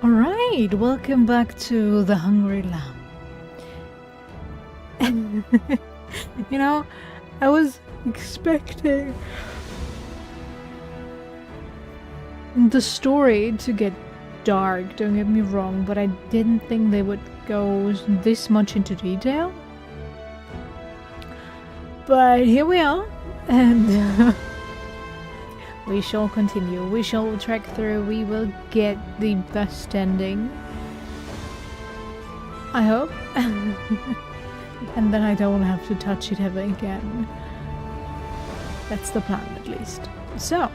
Alright, welcome back to The Hungry Lamb. You know, I was expecting the story to get dark, don't get me wrong, but I didn't think they would go this much into detail. But here we are, and we shall continue. We shall trek through. We will get the best ending. I hope. And then I don't have to touch it ever again. That's the plan, at least. So,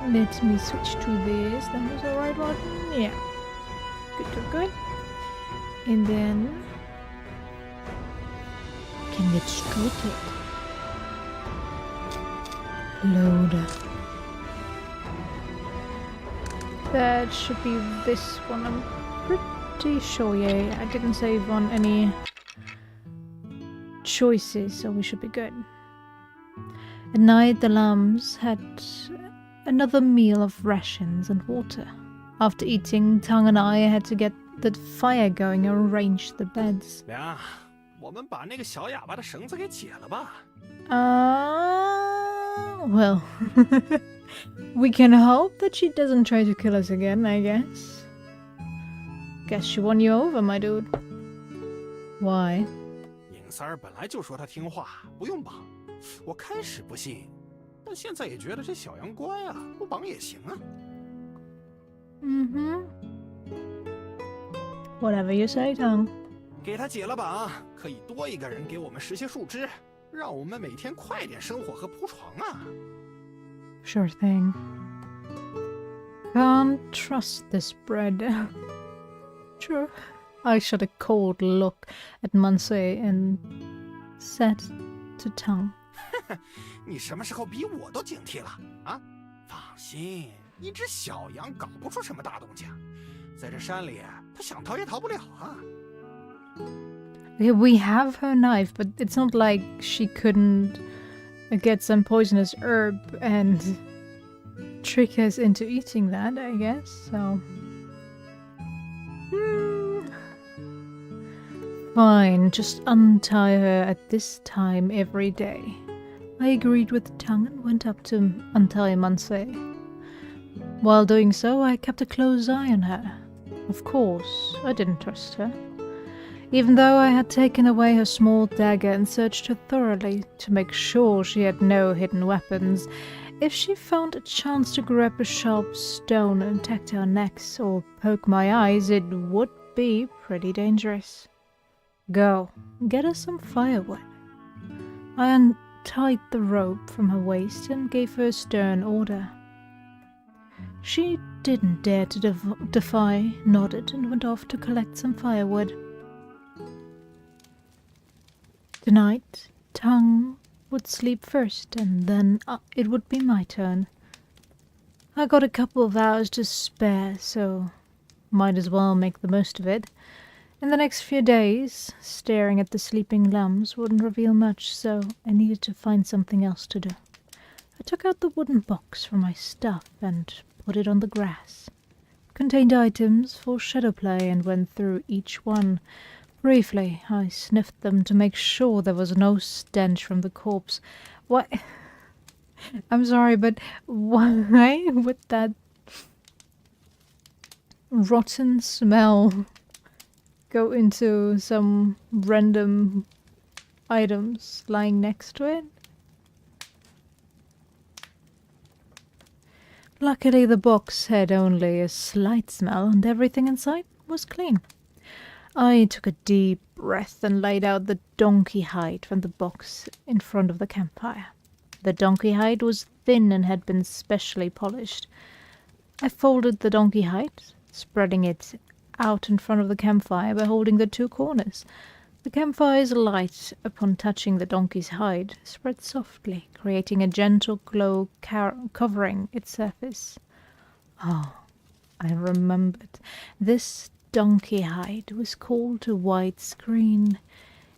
let me switch to this. That was the right one? Yeah. Good. And then can get started. Load. That should be this one. I'm pretty sure, yeah. I didn't save on any choices, so we should be good. At night, the lambs had another meal of rations and water. After eating, Tang and I had to get the fire going and arrange the beds. 凉，我们把那个小哑巴的绳子给解了吧。Well, we can hope that she doesn't try to kill us again, I guess. Guess she won you over, my dude. Why? 尹三儿本来就说他听话，不用绑。我开始不信，但现在也觉得这小羊乖啊，不绑也行啊。Whatever you say, Tang. 给他解了绑，可以多一个人给我们拾些树枝，让我们每天快点生火和铺床啊。Sure thing. Can't trust this bread. True. I shot a cold look at Mansei and said to Tang. 你什么时候比我都警惕了啊？放心，一只小羊搞不出什么大动静，在这山里，它想逃也逃不了啊。We have her knife, but it's not like she couldn't get some poisonous herb and trick us into eating that, I guess, so... Fine, just untie her at this time every day. I agreed with Tang and went up to untie Mansei. While doing so, I kept a close eye on her. Of course, I didn't trust her. Even though I had taken away her small dagger and searched her thoroughly to make sure she had no hidden weapons, if she found a chance to grab a sharp stone and tack to our necks or poke my eyes, it would be pretty dangerous. Go, get us some firewood. I untied the rope from her waist and gave her a stern order. She didn't dare to defy, nodded, and went off to collect some firewood. Tonight, Tang would sleep first, and then it would be my turn. I got a couple of hours to spare, so might as well make the most of it. In the next few days, staring at the sleeping lambs wouldn't reveal much, so I needed to find something else to do. I took out the wooden box from my stuff and put it on the grass. It contained items for shadow play and went through each one. Briefly, I sniffed them to make sure there was no stench from the corpse. Why? I'm sorry, but why would that rotten smell go into some random items lying next to it? Luckily, the box had only a slight smell and everything inside was clean. I took a deep breath and laid out the donkey hide from the box in front of the campfire. The donkey hide was thin and had been specially polished. I folded the donkey hide, spreading it out in front of the campfire by holding the two corners. The campfire's light, upon touching the donkey's hide, spread softly, creating a gentle glow covering its surface. Oh, I remembered. This donkey hide was called a white screen.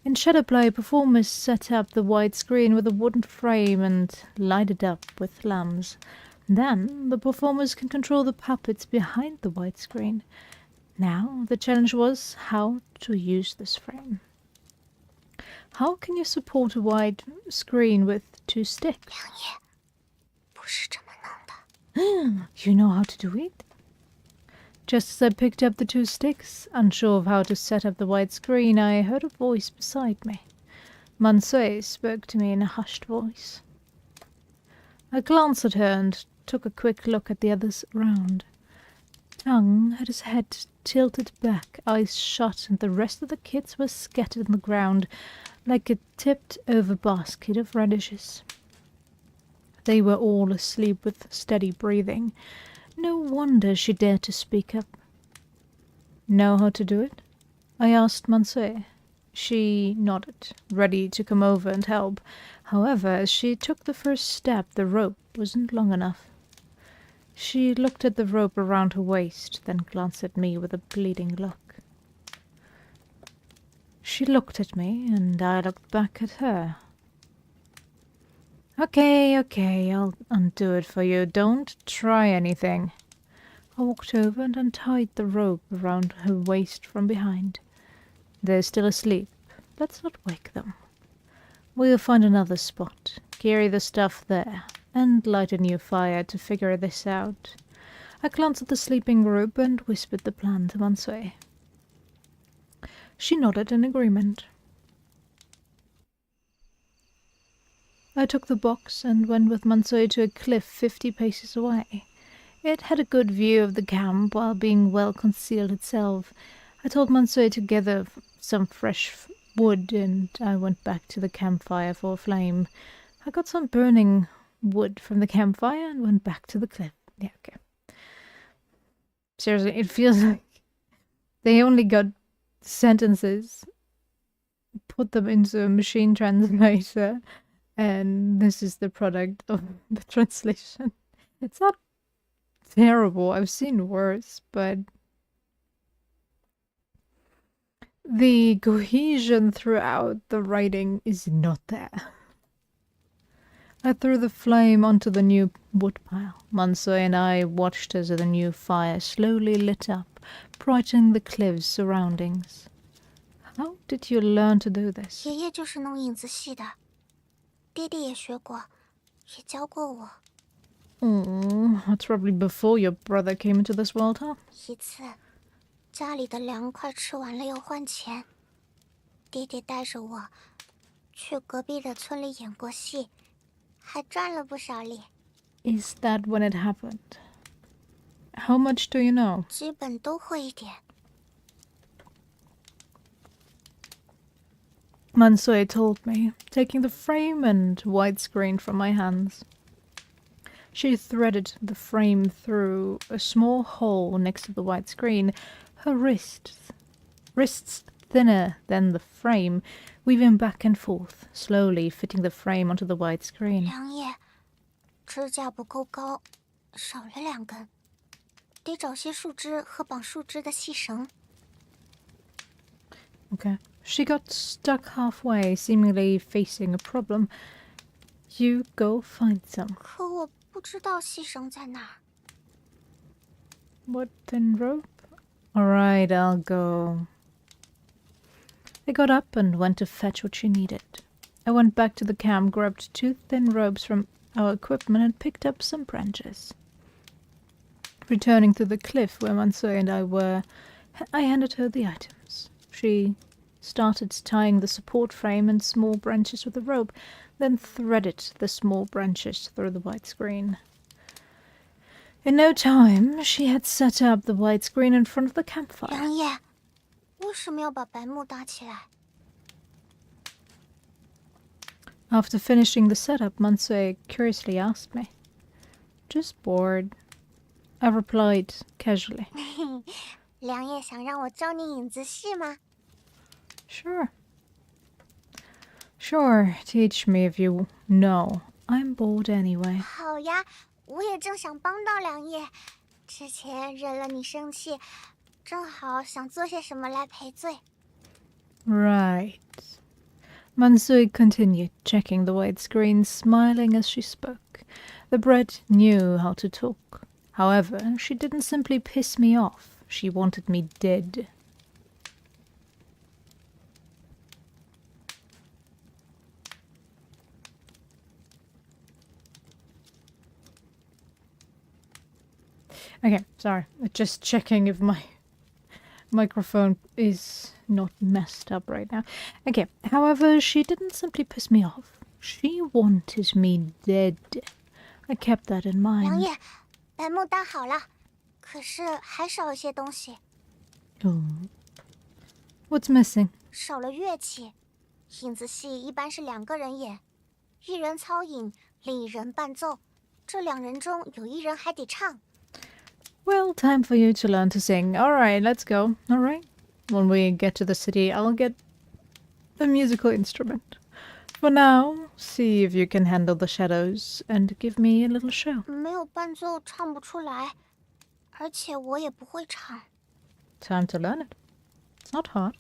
In Shadowplay, performers set up the white screen with a wooden frame and light it up with lamps. Then the performers can control the puppets behind the white screen. Now the challenge was how to use this frame. How can you support a wide screen with 2 sticks? 良夜，不是这么弄的。 You know how to do it? Just as I picked up the 2 sticks, unsure of how to set up the wide screen, I heard a voice beside me. Mansui spoke to me in a hushed voice. I glanced at her and took a quick look at the others around. Tang had his head tilted back, eyes shut, and the rest of the kids were scattered on the ground like a tipped-over basket of radishes. They were all asleep with steady breathing. No wonder she dared to speak up. Know how to do it? I asked Mansui. She nodded, ready to come over and help. However, as she took the first step, the rope wasn't long enough. She looked at the rope around her waist, then glanced at me with a pleading look. She looked at me, and I looked back at her. Okay, I'll undo it for you. Don't try anything. I walked over and untied the rope around her waist from behind. They're still asleep. Let's not wake them. We'll find another spot, carry the stuff there, and light a new fire to figure this out. I glanced at the sleeping group and whispered the plan to Mansui. She nodded in agreement. I took the box and went with Mansui to a cliff 50 paces away. It had a good view of the camp while being well concealed itself. I told Mansui to gather some fresh wood, and I went back to the campfire for a flame. I got some burning wood from the campfire and went back to the cliff. Yeah, okay. Seriously, it feels like they only got sentences, put them into a machine translator, and this is the product of the translation. It's not terrible. I've seen worse, but the cohesion throughout the writing is not there. I threw the flame onto the new woodpile. Mansui and I watched as the new fire slowly lit up, brightening the cliff's surroundings. How did you learn to do this? 爷爷就是弄影子戏的，爹爹也学过，也教过我。 Oh, that's probably before your brother came into this world, huh? 一次，家里的粮快吃完了要换钱，爹爹带着我去隔壁的村里演过戏，还赚了不少利。 Is that when it happened? How much do you know? 基本都会一点。 Mansui told me, taking the frame and widescreen from my hands. She threaded the frame through a small hole next to the widescreen, her wrists thinner than the frame, weaving back and forth, slowly fitting the frame onto the widescreen. 良夜，支架不够高，少了2根，得找些树枝和绑树枝的细绳。 Okay. She got stuck halfway, seemingly facing a problem. You go find some. 可我不知道细绳在哪儿。 What thin rope? Alright, I'll go. I got up and went to fetch what she needed. I went back to the camp, grabbed 2 thin ropes from our equipment, and picked up some branches. Returning to the cliff where Mansui and I were, I handed her the items. She started tying the support frame and small branches with a rope, then threaded the small branches through the widescreen. In no time, she had set up the widescreen in front of the campfire. 良夜，为什么要把白幕搭起来？ After finishing the setup, Mansui curiously asked me. Just bored, I replied casually. 良夜想让我教你影子戏吗？ Sure, teach me if you know. I'm bored anyway. 好呀，我也正想帮到良夜。之前惹了你生气，正好想做些什么来赔罪。 Right. Mansui continued, checking the widescreen, smiling as she spoke. The bread knew how to talk. However, she didn't simply piss me off. She wanted me dead. Okay, sorry. Just checking if my microphone is not messed up right now. Okay, however, she didn't simply piss me off. She wanted me dead. I kept that in 良 mind. 野，白木搭好了，可是还少一些东西， Oh. What's missing? 少了乐器。影子戏一般是2个人演，一人操影，另一人伴奏。这2人中有一人还得唱。 Well, time for you to learn to sing. Alright, let's go. Alright. When we get to the city, I'll get a musical instrument. For now, see if you can handle the shadows and give me a little show. 没有伴奏唱不出来，而且我也不会唱。 Time to learn it. It's not hard.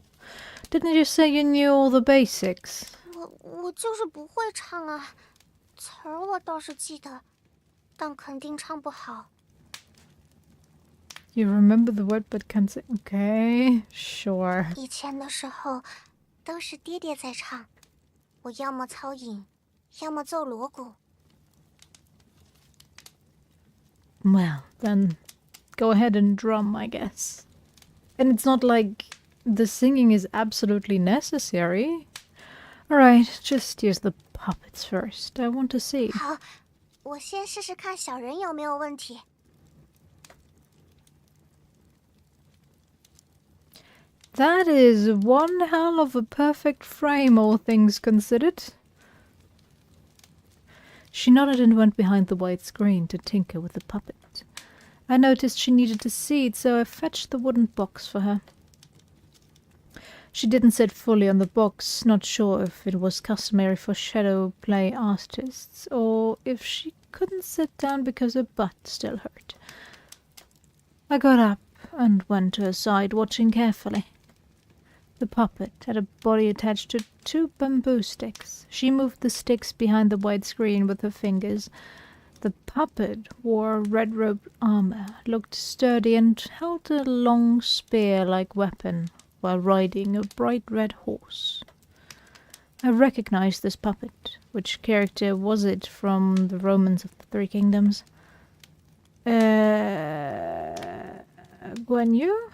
Didn't you say you knew all the basics? 我就是不会唱啊，词儿我倒是记得，但肯定唱不好。 You remember the word but can't sing. Okay, sure. 以前的时候，都是爹爹在唱，我要么操影，要么奏锣鼓。 Well, then go ahead and drum, I guess. And it's not like the singing is absolutely necessary. Alright, just use the puppets first. I want to see. 好，我先试试看小人有没有问题。 That is one hell of a perfect frame, all things considered. She nodded and went behind the white screen to tinker with the puppet. I noticed she needed a seat, so I fetched the wooden box for her. She didn't sit fully on the box, not sure if it was customary for shadow play artists, or if she couldn't sit down because her butt still hurt. I got up and went to her side, watching carefully. The puppet had a body attached to 2 bamboo sticks. She moved the sticks behind the white screen with her fingers. The puppet wore red-robed armor, looked sturdy, and held a long spear-like weapon while riding a bright red horse. I recognized this puppet. Which character was it from the Romans of the Three Kingdoms? Guan Yu?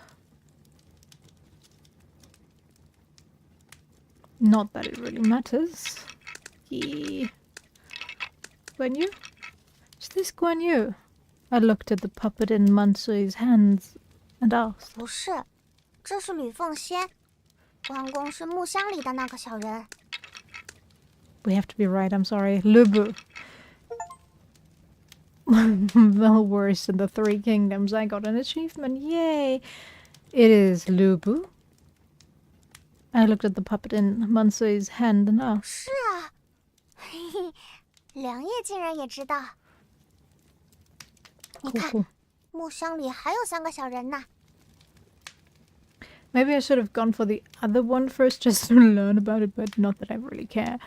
Not that it really matters. Guan Yu? Is this Guan Yu? I looked at the puppet in Mansui's hands and asked. 不是，这是吕凤仙，关公是木箱里的那个小人。 We have to be right, I'm sorry. Lubu. The worst in the Three Kingdoms. I got an achievement. Yay! It is Lubu. I looked at the puppet in Mansui's hand and asked. 是啊，嘿嘿，良叶竟然也知道。你 Cool, 看， cool. 木箱里还有3个小人呢。 Maybe I should have gone for the other one first just to learn about it, but not that I really care.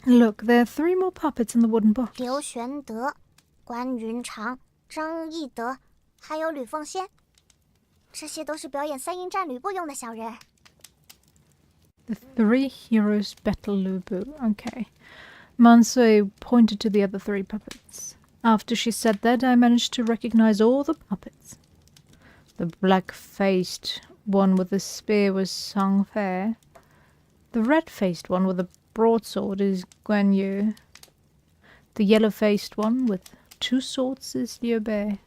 Look, there are 3 more puppets in the wooden box. 刘玄德、关云长、张翼德，还有吕凤仙，这些都是表演3英战吕布用的小人。 The 3 heroes battle Lubu. Okay. Mansui pointed to the other 3 puppets. After she said that, I managed to recognize all the puppets. The black-faced one with the spear was Sang Fe. The red-faced one with the broadsword is Guan Yu. The yellow-faced one with 2 swords is Liu Bei.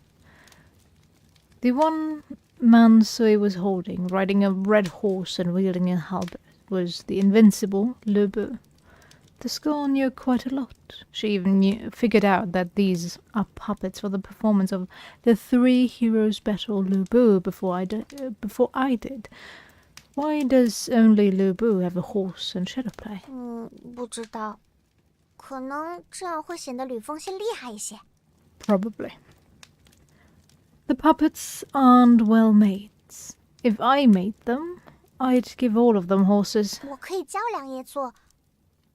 The one Mansui was holding, riding a red horse and wielding a halberd, was the invincible Lu Bu. The school knew quite a lot. She even figured out that these are puppets for the performance of the 3 heroes battle Lu Bu before I did. Why does only Lu Bu have a horse and shadow play? 不知道，可能这样会显得吕凤仙厉害一些。 Probably. The puppets aren't well made. If I made them, I'd give all of them horses. 我可以教良叶做，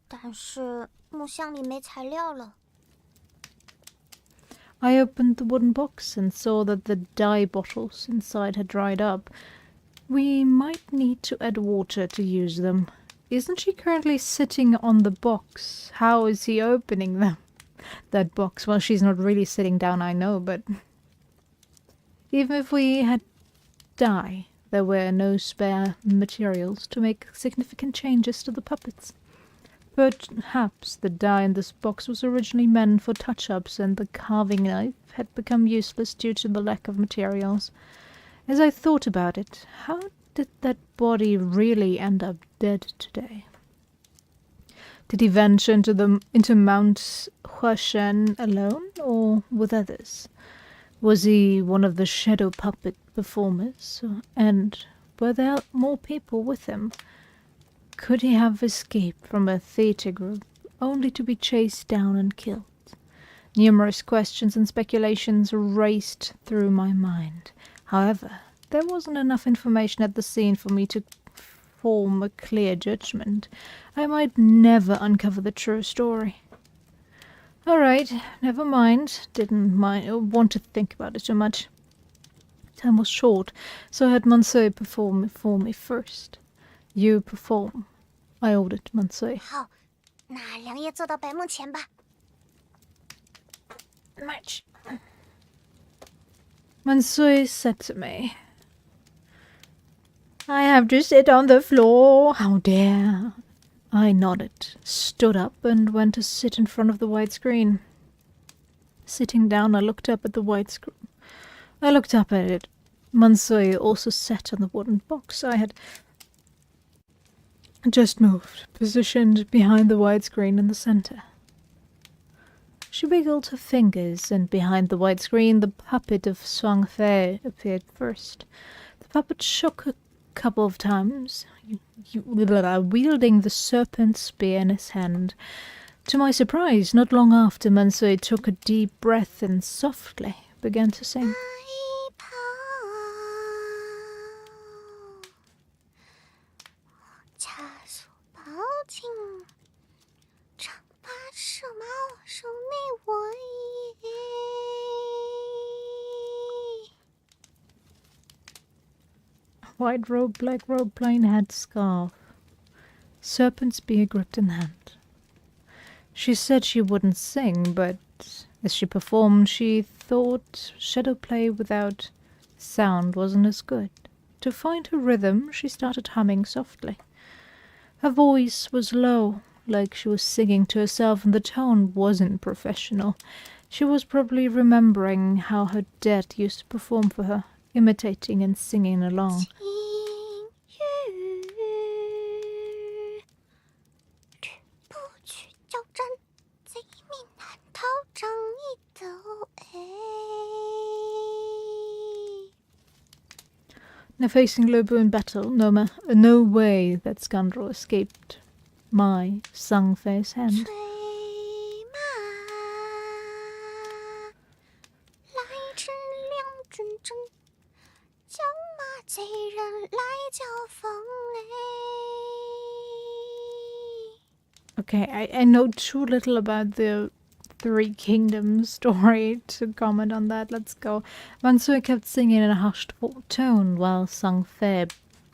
但是木箱里没材料了。I opened the wooden box and saw that the dye bottles inside had dried up. We might need to add water to use them. Isn't she currently sitting on the box? How is he opening them? That box. Well, she's not really sitting down, I know, but even if we had dye, there were no spare materials to make significant changes to the puppets. Perhaps the dye in this box was originally meant for touch-ups and the carving knife had become useless due to the lack of materials. As I thought about it, how did that body really end up dead today? Did he venture into Mount Huashan alone or with others? Was he one of the shadow puppet performers? And were there more people with him? Could he have escaped from a theatre group only to be chased down and killed? Numerous questions and speculations raced through my mind. However, there wasn't enough information at the scene for me to form a clear judgment. I might never uncover the true story. Alright, never mind. Didn't want to think about it too much. Time was short, so I had Monsieur perform for me first. You perform, I ordered Monsieur. 好，那梁爷坐到白幕前吧。March. Monsieur said to me, I have to sit on the floor. How dare. I nodded, stood up, and went to sit in front of the white screen. Sitting down, I looked up at the white screen. I looked up at it. Monsieur also sat on the wooden box I had just moved, positioned behind the white screen in the center. She wiggled her fingers, and behind the white screen the puppet of Suang Fei appeared first. The puppet shook a couple of times, wielding the serpent spear in his hand. To my surprise, not long after, Monsieur took a deep breath and softly began to sing. 跑，加速跑进，长发蛇矛，手你我一。 White robe, black robe, plain hat, scarf. Serpent spear gripped in hand. She said she wouldn't sing, but as she performed, she thought shadow play without sound wasn't as good. To find her rhythm, she started humming softly. Her voice was low, like she was singing to herself, and the tone wasn't professional. She was probably remembering how her dad used to perform for her, imitating and singing along. 去不去交战，贼命难逃仗义斗哎。 Now facing Lobo in battle, no way that scoundrel escaped my Sang Fei's hand. 催马，来至两军阵，叫马贼人来交锋哎。 Okay, I know too little about the Three Kingdoms story to comment on that. Let's go. Mansour kept singing in a hushed tone while Sang Fei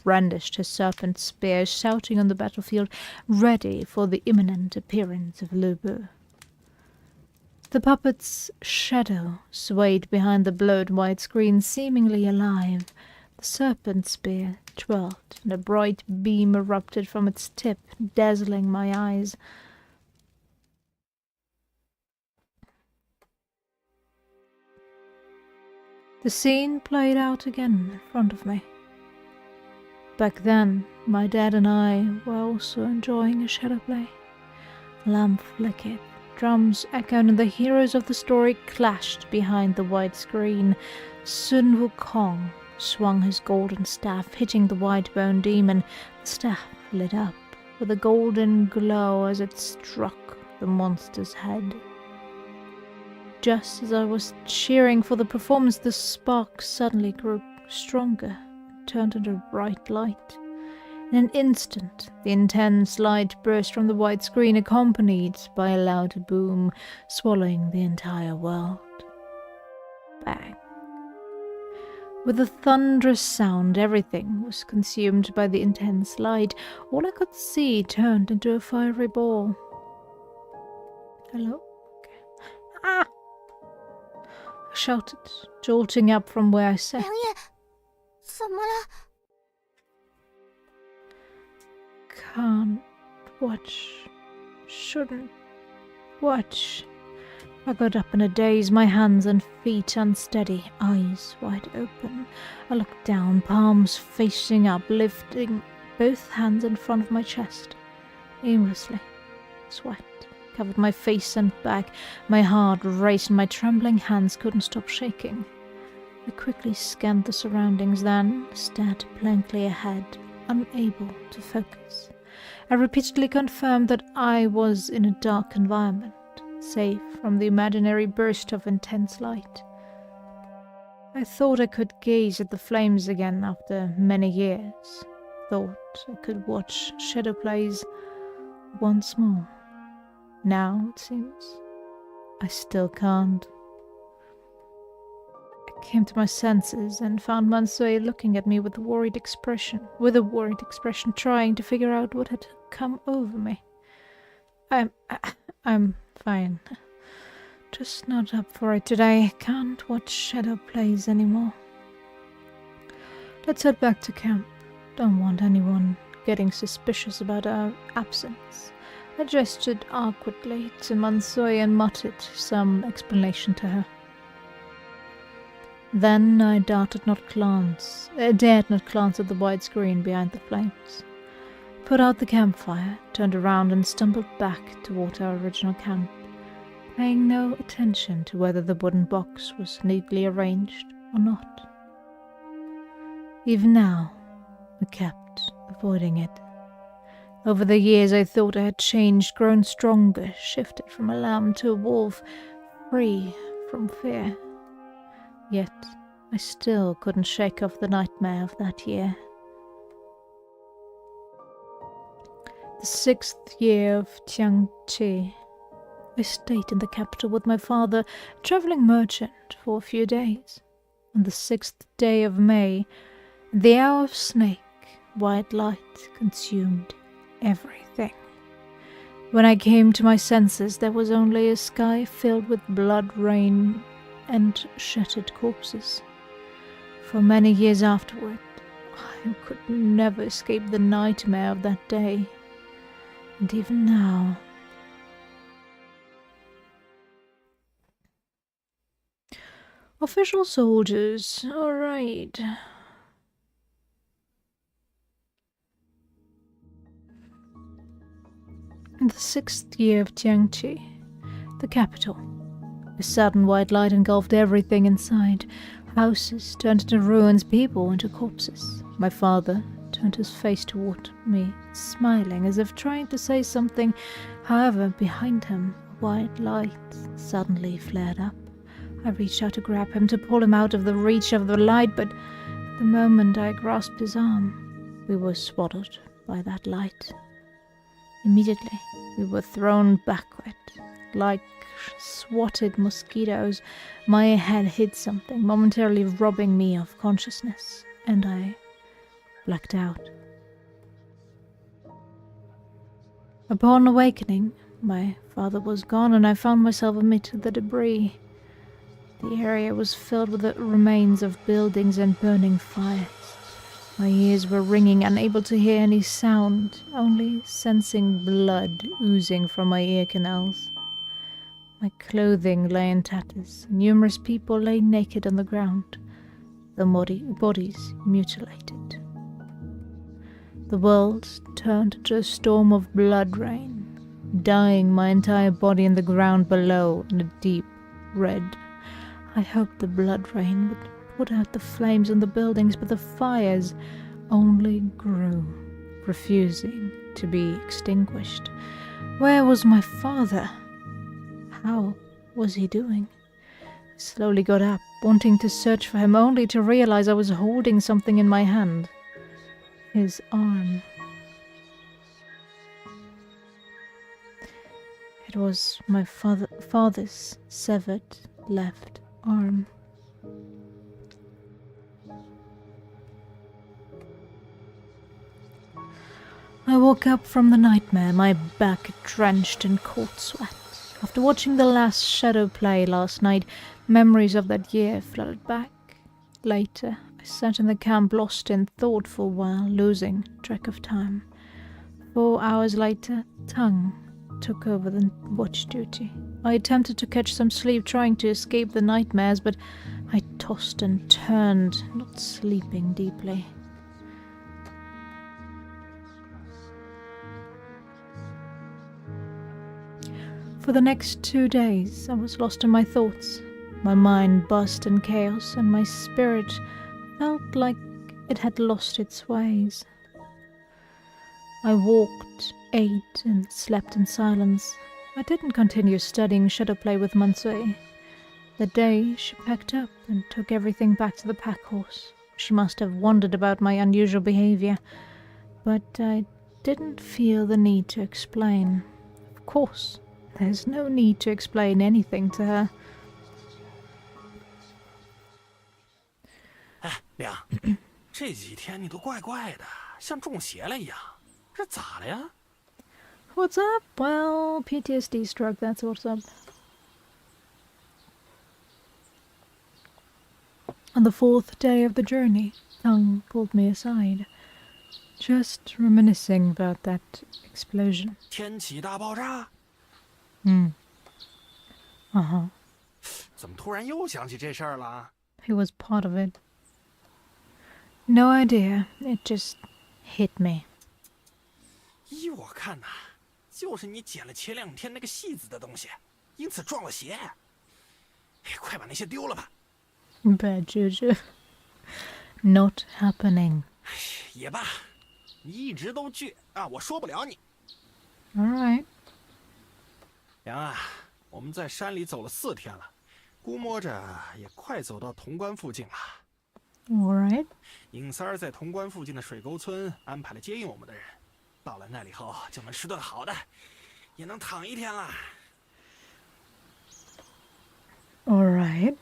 brandished his serpent spear, shouting on the battlefield, ready for the imminent appearance of Lu Bu. The puppet's shadow swayed behind the blurred white screen, seemingly alive. The serpent spear twirled, and a bright beam erupted from its tip, dazzling my eyes. The scene played out again in front of me. Back then, my dad and I were also enjoying a shadow play. Lamp flickered, drums echoed, and the heroes of the story clashed behind the white screen. Sun Wukong swung his golden staff, hitting the white-bone demon. The staff lit up with a golden glow as it struck the monster's head. Just as I was cheering for the performance, the spark suddenly grew stronger and turned into bright light. In an instant, the intense light burst from the white screen, accompanied by a loud boom, swallowing the entire world. bang. With a thunderous sound, everything was consumed by the intense light. All I could see turned into a fiery ball. Hello? Okay. Ah! I shouted, jolting up from where I sat. 梁叶，怎么了？ Can't watch. Shouldn't watch. I got up in a daze, my hands and feet unsteady, eyes wide open. I looked down, palms facing up, lifting both hands in front of my chest. Aimlessly, sweat covered my face and back. My heart raced and my trembling hands couldn't stop shaking. I quickly scanned the surroundings, then stared blankly ahead, unable to focus. I repeatedly confirmed that I was in a dark environment, safe from the imaginary burst of intense light. I thought I could gaze at the flames again after many years. Thought I could watch shadow plays once more. Now, it seems, I still can't. I came to my senses and found Mansui looking at me with a worried expression, trying to figure out what had come over me. I'm fine. Just not up for it today. Can't watch shadow plays anymore. Let's head back to camp. Don't want anyone getting suspicious about our absence. I gestured awkwardly to Mansui and muttered some explanation to her. Then I dared not glance at the white screen behind the flames. Put out the campfire, turned around and stumbled back toward our original camp, paying no attention to whether the wooden box was neatly arranged or not. Even now, I kept avoiding it. Over the years I thought I had changed, grown stronger, shifted from a lamb to a wolf, free from fear. Yet I still couldn't shake off the nightmare of that year. The 6th year of Tiangchi. I stayed in the capital with my father, a traveling merchant, for a few days. On the 6th day of May, the hour of snake, white light consumed everything. When I came to my senses, there was only a sky filled with blood rain and shattered corpses. For many years afterward, I could never escape the nightmare of that day. And even now, official soldiers, all right. In the 6th year of Tiangchi, the capital, a sudden white light engulfed everything in sight. Houses turned into ruins, people into corpses. My father turned his face toward me, smiling as if trying to say something. However, behind him, a white light suddenly flared up. I reached out to grab him, to pull him out of the reach of the light, but at the moment I grasped his arm, we were swallowed by that light. Immediately, we were thrown backward, like swatted mosquitoes. My head hit something, momentarily robbing me of consciousness, and I blacked out. Upon awakening, my father was gone, and I found myself amid the debris. The area was filled with the remains of buildings and burning fires. My ears were ringing, unable to hear any sound, only sensing blood oozing from my ear canals. My clothing lay in tatters. Numerous people lay naked on the ground, their bodies mutilated. The world turned into a storm of blood rain, dyeing my entire body and the ground below in a deep red. I hoped the blood rain would put out the flames on the buildings, but the fires only grew, refusing to be extinguished. Where was my father? How was he doing? I slowly got up, wanting to search for him, only to realize I was holding something in my hand. His arm. It was my father's severed left arm. I woke up from the nightmare, my back drenched in cold sweat. After watching the last shadow play last night, memories of that year flooded back. Later, I sat in the camp lost in thought for a while, losing track of time. 4 hours later, Tongue took over the watch duty. I attempted to catch some sleep, trying to escape the nightmares, but I tossed and turned, not sleeping deeply. For the next 2 days, I was lost in my thoughts. My mind buzzed in chaos, and my spirit felt like it had lost its ways. I walked, ate, and slept in silence. I didn't continue studying shadowplay with Mansui. That day, she packed up and took everything back to the pack horse. She must have wondered about my unusual behavior, but I didn't feel the need to explain. Of course, there's no need to explain anything to her. 哎，亮，这几天你都怪怪的，像中邪了一样，这咋了呀？ What's up? Well, PTSD struck, that's what's up. On the 4th day of the journey, Tongue pulled me aside, just reminiscing about that explosion. 天气大爆炸？ Uh-huh. 怎么突然又想起这事儿了？ He was part of it. No idea. It just hit me. 依我看呐，就是你捡了前2天那个戏子的东西，因此撞了邪。哎，快把那些丢了吧。 Bad juju. Not happening. 也罢，你一直都倔啊，我说不了你。 Alright. 梁啊，我们在山里走了4天了，估摸着也快走到潼关附近了。 Alright. 尹三儿在潼关附近的水沟村安排了接应我们的人，到了那里后就能吃顿好的，也能躺1天了。 Alright.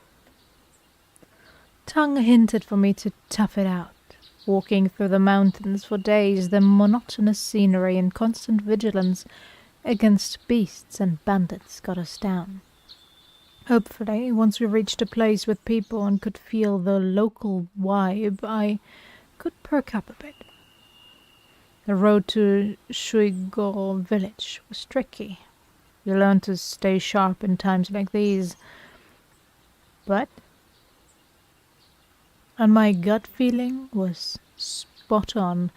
Tongue hinted for me to tough it out. Walking through the mountains for days, the monotonous scenery and constant vigilance against beasts and bandits got us down. Hopefully, once we reached a place with people and could feel the local vibe, I could perk up a bit. The road to Shuigo village was tricky. You learn to stay sharp in times like these. But and my gut feeling was spot on.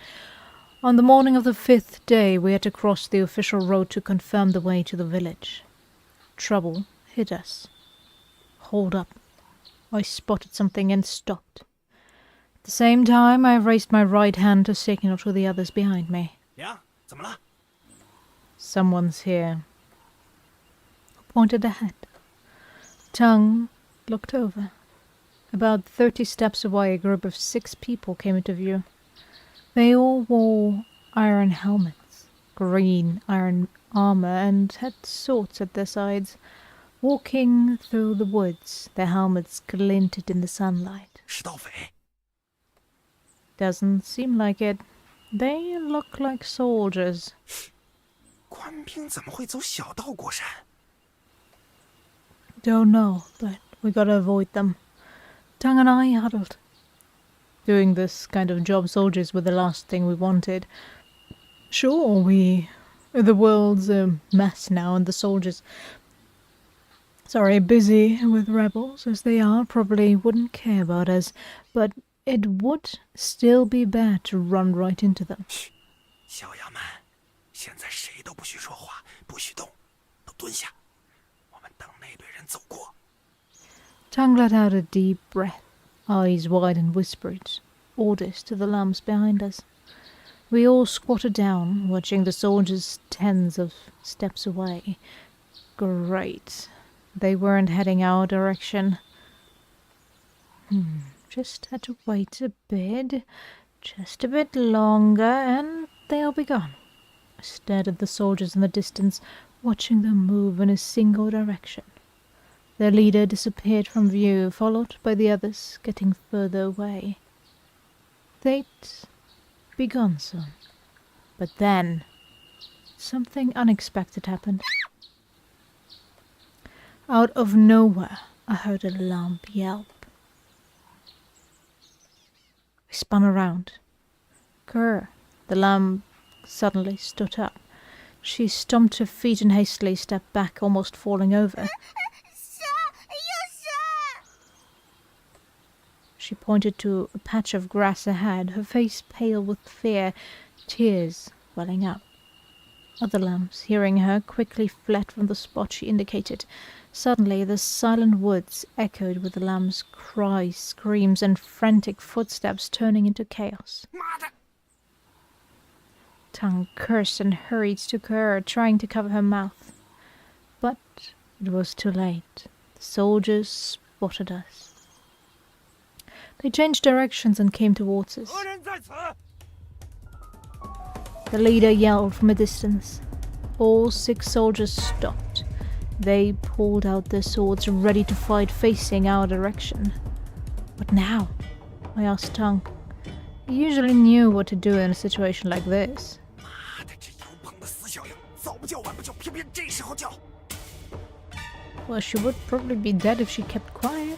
On the morning of the 5th day, we had to cross the official road to confirm the way to the village. Trouble hit us. Hold up. I spotted something and stopped. At the same time, I raised my right hand to signal to the others behind me. 梁，怎么了？ Someone's here. I pointed ahead. Tongue looked over. About 30 steps away, a group of 6 people came into view. They all wore iron helmets, green iron armor, and had swords at their sides. Walking through the woods, their helmets glinted in the sunlight. 是盗匪。 Doesn't seem like it. They look like soldiers. 官兵怎么会走小道过山？ Don't know, but we gotta avoid them. Tongue and I huddled. Doing this kind of job, soldiers were the last thing we wanted. Sure, the world's a mess now, and the soldiers, busy with rebels as they are, probably wouldn't care about us, but it would still be bad to run right into them. 小羊们，现在谁都不许说话，不许动，都蹲下。我们等那队人走过。 Tongue let out a deep breath, eyes wide, and whispered orders to the lambs behind us. We all squatted down, watching the soldiers tens of steps away. Great. They weren't heading our direction. Just had to wait a bit, just a bit longer, and they'll be gone. I stared at the soldiers in the distance, watching them move in a single direction. Their leader disappeared from view, followed by the others getting further away. They'd be gone soon. But then, something unexpected happened. Out of nowhere, I heard a lamb yelp. I spun around. Grr! The lamb suddenly stood up. She stomped her feet and hastily stepped back, almost falling over. She pointed to a patch of grass ahead, her face pale with fear, tears welling up. Other lambs, hearing her, quickly fled from the spot she indicated. Suddenly, the silent woods echoed with the lamb's cries, screams, and frantic footsteps, turning into chaos. Tongue cursed and hurried to her, trying to cover her mouth. But it was too late. The soldiers spotted us. They changed directions and came towards us. The leader yelled from a distance. All 6 soldiers stopped. They pulled out their swords, ready to fight, facing our direction. What now? I asked Tongue. He usually knew what to do in a situation like this. Well, she would probably be dead if she kept quiet.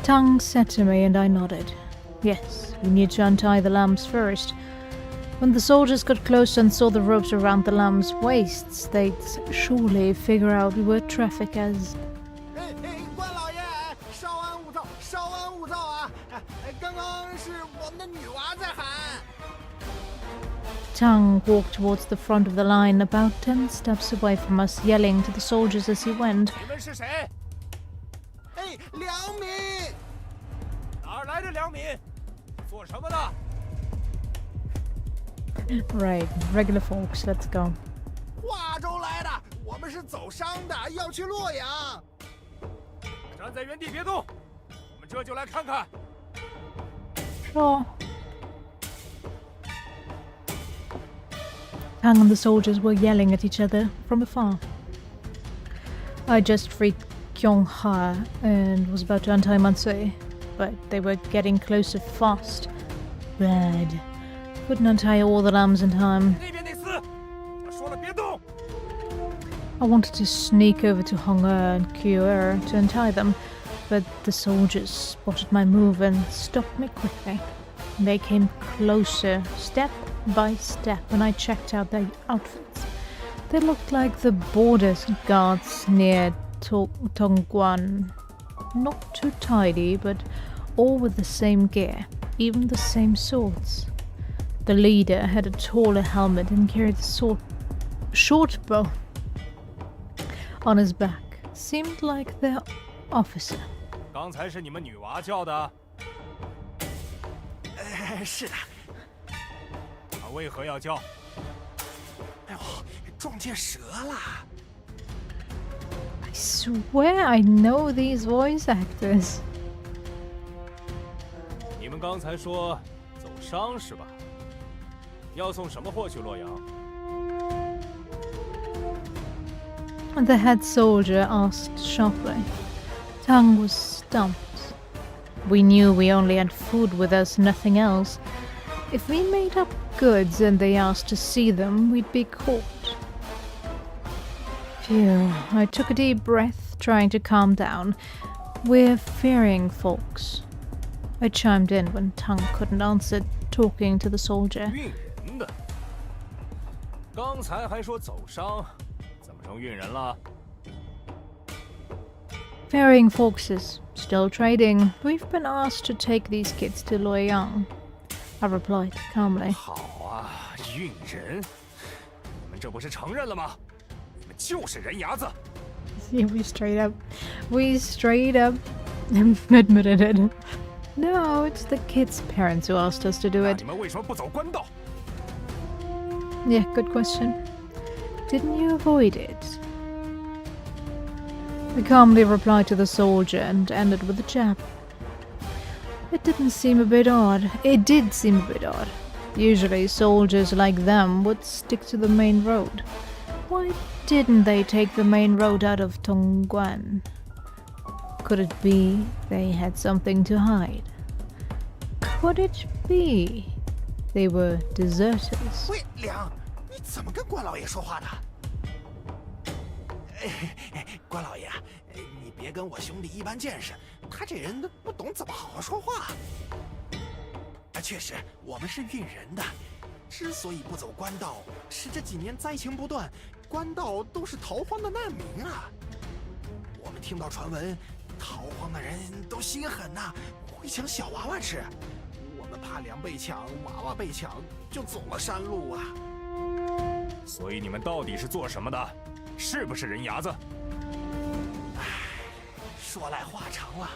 Tongue said to me and I nodded. Yes, we need to untie the lambs first. When the soldiers got closer and saw the ropes around the lambs' waists, they'd surely figure out we were traffickers. Tongue walked towards the front of the line, about 10 steps away from us, yelling to the soldiers as he went. Right, regular folks, let's go. Sure. Tang and the soldiers were yelling at each other from afar. I just freed Kyung-ha and was about to untie Mansui, but they were getting closer fast. Bad. Couldn't untie all the lambs in time. I wanted to sneak over to Hong-er and Kyu-er to untie them, but the soldiers spotted my move and stopped me quickly. They came closer, step by step, and I checked out their outfits. They looked like the border guards near Tongguan. Not too tidy, but all with the same gear, even the same swords. The leader had a taller helmet and carried a short bow on his back. Seemed like their officer. 刚才是你们女娃叫的？是的。她为何要叫？哎呦，撞见蛇了！ I swear I know these voice actors. 你们刚才说走商是吧？要送什么货去洛阳？ The head soldier asked sharply. Tang was stumped. We knew we only had food with us, nothing else. If we made up goods and they asked to see them, we'd be caught. Phew, I took a deep breath, trying to calm down. We're fearing folks. I chimed in when Tang couldn't answer, talking to the soldier. 运人的。刚才还说走商，怎么成运人了？ Ferrying foxes, still trading. We've been asked to take these kids to Luoyang. I replied calmly. 好啊，运人！你们这不是承认了吗？你们就是人牙子！ Yeah, we straight up admitted it. No, it's the kids' parents who asked us to do 那 it. 你们为什么不走官道？ Yeah, good question. Didn't you avoid it? We calmly replied to the soldier and ended with a jab. It did seem a bit odd. Usually soldiers like them would stick to the main road. Why didn't they take the main road out of Tongguan? Could it be they had something to hide? Could it be they were deserters? 喂，梁，你怎么跟关老爷说话的？关老爷，你别跟我兄弟一般见识，他这人不懂怎么好好说话。确实，我们是运人的，之所以不走官道，是这几年灾情不断，官道都是逃荒的难民啊。我们听到传闻，逃荒的人都心狠呐，会抢小娃娃吃。我们怕粮被抢，娃娃被抢，就走了山路啊。所以你们到底是做什么的？是不是人牙子？唉，说来话长了。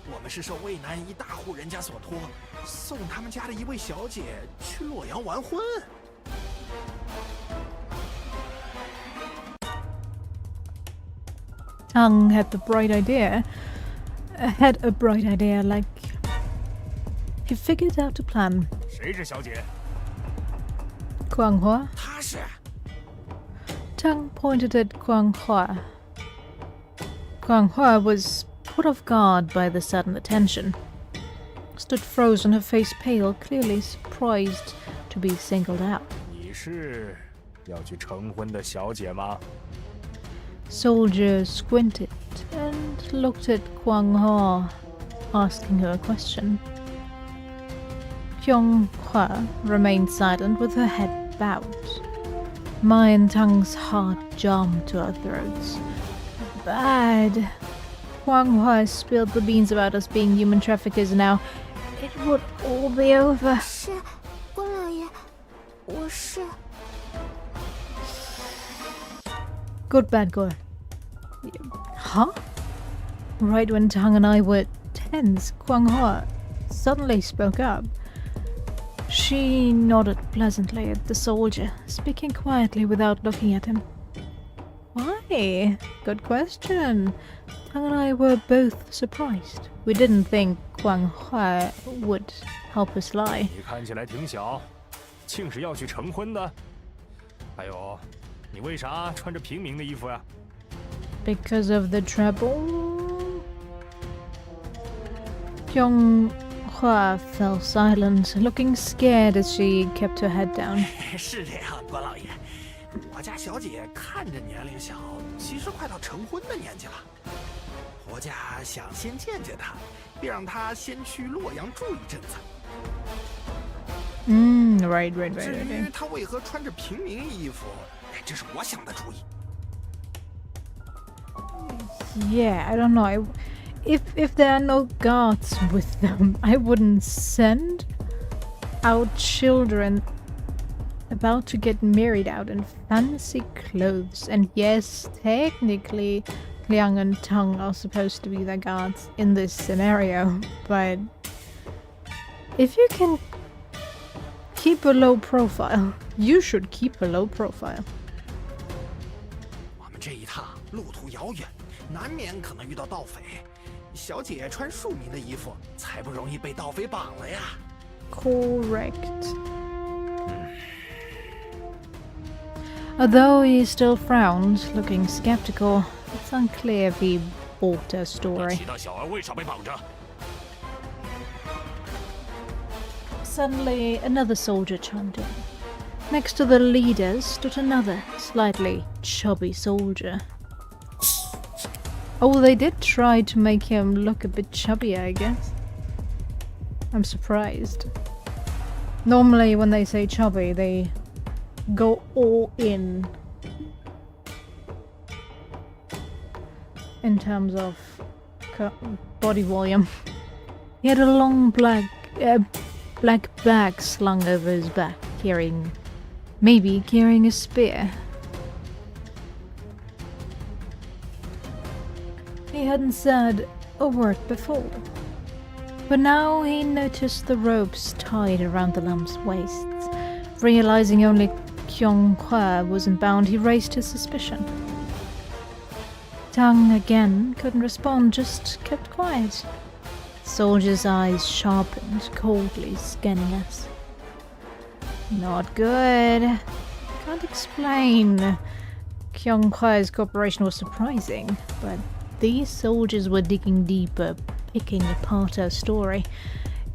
我们是受渭南一大户人家所托，送他们家的一位小姐去洛阳完婚。Tang had a bright idea, like he figured out a plan. 谁是小姐？ Guang Hua? 她是。Tang pointed at Guang Hua. Guang Hua was caught off guard by the sudden attention. Stood frozen, her face pale, clearly surprised to be singled out. 你是要去成婚的小姐吗？ Soldier squinted and looked at Guang Hua, asking her a question. Kyung Hua remained silent with her head bowed. My and Tang's heart jumped to our throats. Bad. Guang Hua spilled the beans about us being human traffickers now. It would all be over. 是，关老爷，我是。 Good, bad, good. Huh? Right when Tang and I were tense, Guang Hua suddenly spoke up. She nodded pleasantly at the soldier, speaking quietly without looking at him. Why? Good question. Tang and I were both surprised. We didn't think Guang Hua would help us lie. 你看起来挺小，竟是要去成婚的？还有，你为啥穿着平民的衣服呀？ Because of the trouble? Kyung Hua fell silent, looking scared as she kept her head down. 是这样，关老爷，我家小姐看着年龄小，其实快到成婚的年纪了。婆家想先见见她，并让她先去洛阳住一阵子。 Right. 至于她为何穿着平民衣服，这是我想的主意。 Yeah, I don't know. If there are no guards with them, I wouldn't send out children about to get married out in fancy clothes. And yes, technically, Liang and Tang are supposed to be the guards in this scenario, but if you can keep a low profile, you should keep a low profile. 我们这一趟路途遥远，难免可能遇到盗匪。小姐穿庶民的衣服，才不容易被盗匪绑了呀。Correct. Although he still frowned, looking skeptical, it's unclear if he bought her story. 其他小孩为啥被绑着？ Suddenly, another soldier chimed in. Next to the leaders stood another, slightly chubby soldier. Oh, they did try to make him look a bit chubby, I guess. I'm surprised. Normally, when they say chubby, they go all in terms of body volume. He had a long black bag slung over his back, maybe carrying a spear. He hadn't said a word before, but now he noticed the ropes tied around the lamp's waists. Realizing only Kyung Hua wasn't bound, he raised his suspicion. Tang again couldn't respond, just kept quiet. The soldier's eyes sharpened, coldly scanning us. Not good. Can't explain. Kyungkwa's cooperation was surprising, but these soldiers were digging deeper, picking apart our story.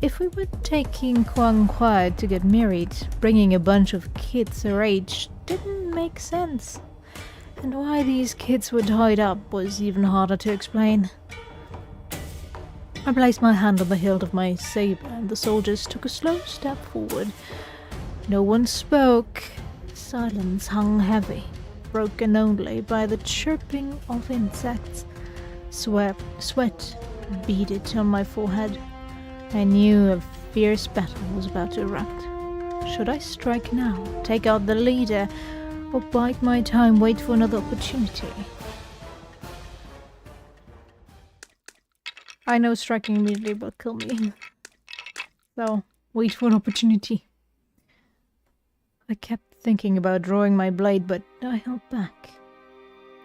If we were taking Kyungkwa to get married, bringing a bunch of kids her age didn't make sense. And why these kids were tied up was even harder to explain. I placed my hand on the hilt of my saber, and the soldiers took a slow step forward. No one spoke. Silence hung heavy, broken only by the chirping of insects. Sweat beaded on my forehead. I knew a fierce battle was about to erupt. Should I strike now, take out the leader, or bide my time, wait for another opportunity? I know striking immediately will kill me. So, wait for an opportunity. I kept thinking about drawing my blade, but I held back.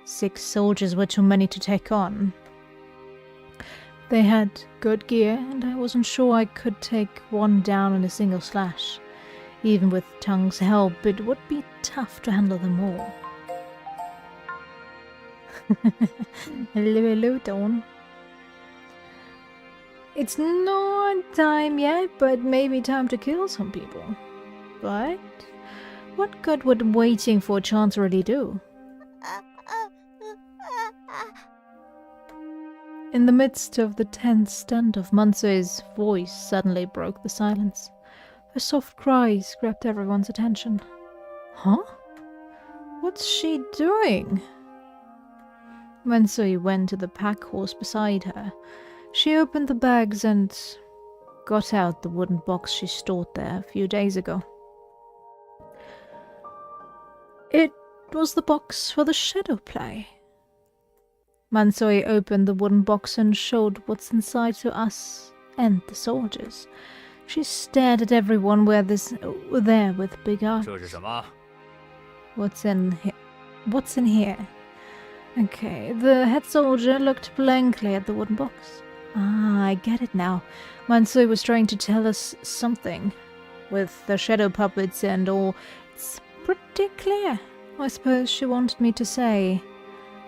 6 soldiers were too many to take on. They had good gear, and I wasn't sure I could take one down in a single slash. Even with Tung's help, it would be tough to handle them all. Hello, Dawn. It's not time yet, but maybe time to kill some people. But what good would waiting for a chance really do? In the midst of the tense stand of Mansue's voice suddenly broke the silence. Her soft cries grabbed everyone's attention. Huh? What's she doing? Mansui went to the pack horse beside her. She opened the bags and got out the wooden box she stored there a few days ago. It was the box for the shadow play. Mansui opened the wooden box and showed what's inside to us and the soldiers. She stared at everyone there with big eyes. 这是什么？ What's in here? What's in here? Okay, the head soldier looked blankly at the wooden box. Ah, I get it now. Mansui was trying to tell us something. With the shadow puppets and all, it's pretty clear. I suppose she wanted me to say,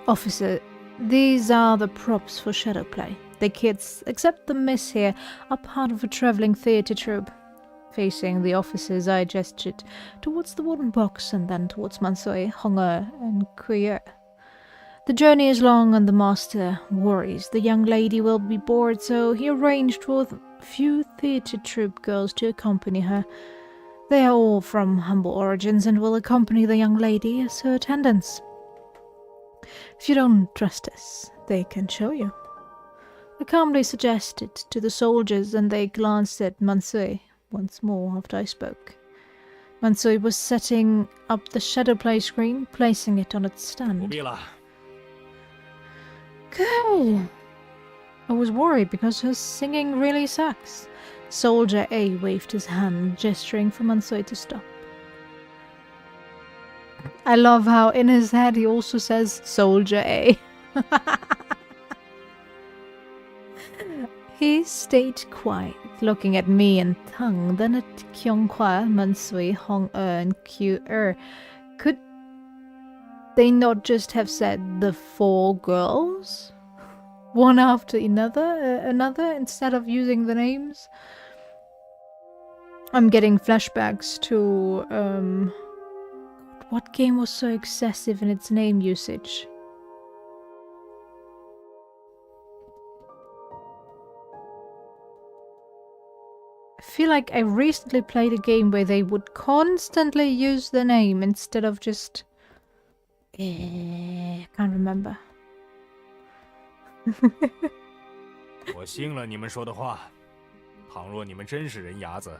Officer, these are the props for shadow play. The kids, except the miss here, are part of a traveling theatre troupe. Facing the officers, I gestured towards the wooden box and then towards Mansui, Hong'er, and Kuye. The journey is long and the master worries the young lady will be bored, so he arranged for a few theatre troupe girls to accompany her. They are all from humble origins and will accompany the young lady as her attendants. If you don't trust us, they can show you. I calmly suggested to the soldiers, and they glanced at Mansui once more after I spoke. Mansui was setting up the shadow play screen, placing it on its 不 stand. 必了。 Good. I was worried because her singing really sucks. Soldier A waved his hand, gesturing for Mansui to stop. I love how in his head he also says Soldier A. He stayed quiet, looking at me and Tung, then at Kyungkwa, Mansui, Hong'er, and Q'er. Could they not just have said the 4 girls? One after another, instead of using the names? I'm getting flashbacks to, what game was so excessive in its name usage? I feel like I recently played a game where they would constantly use the name instead of just... I can't remember. 我信了你们说的话。倘若你们真是人牙子，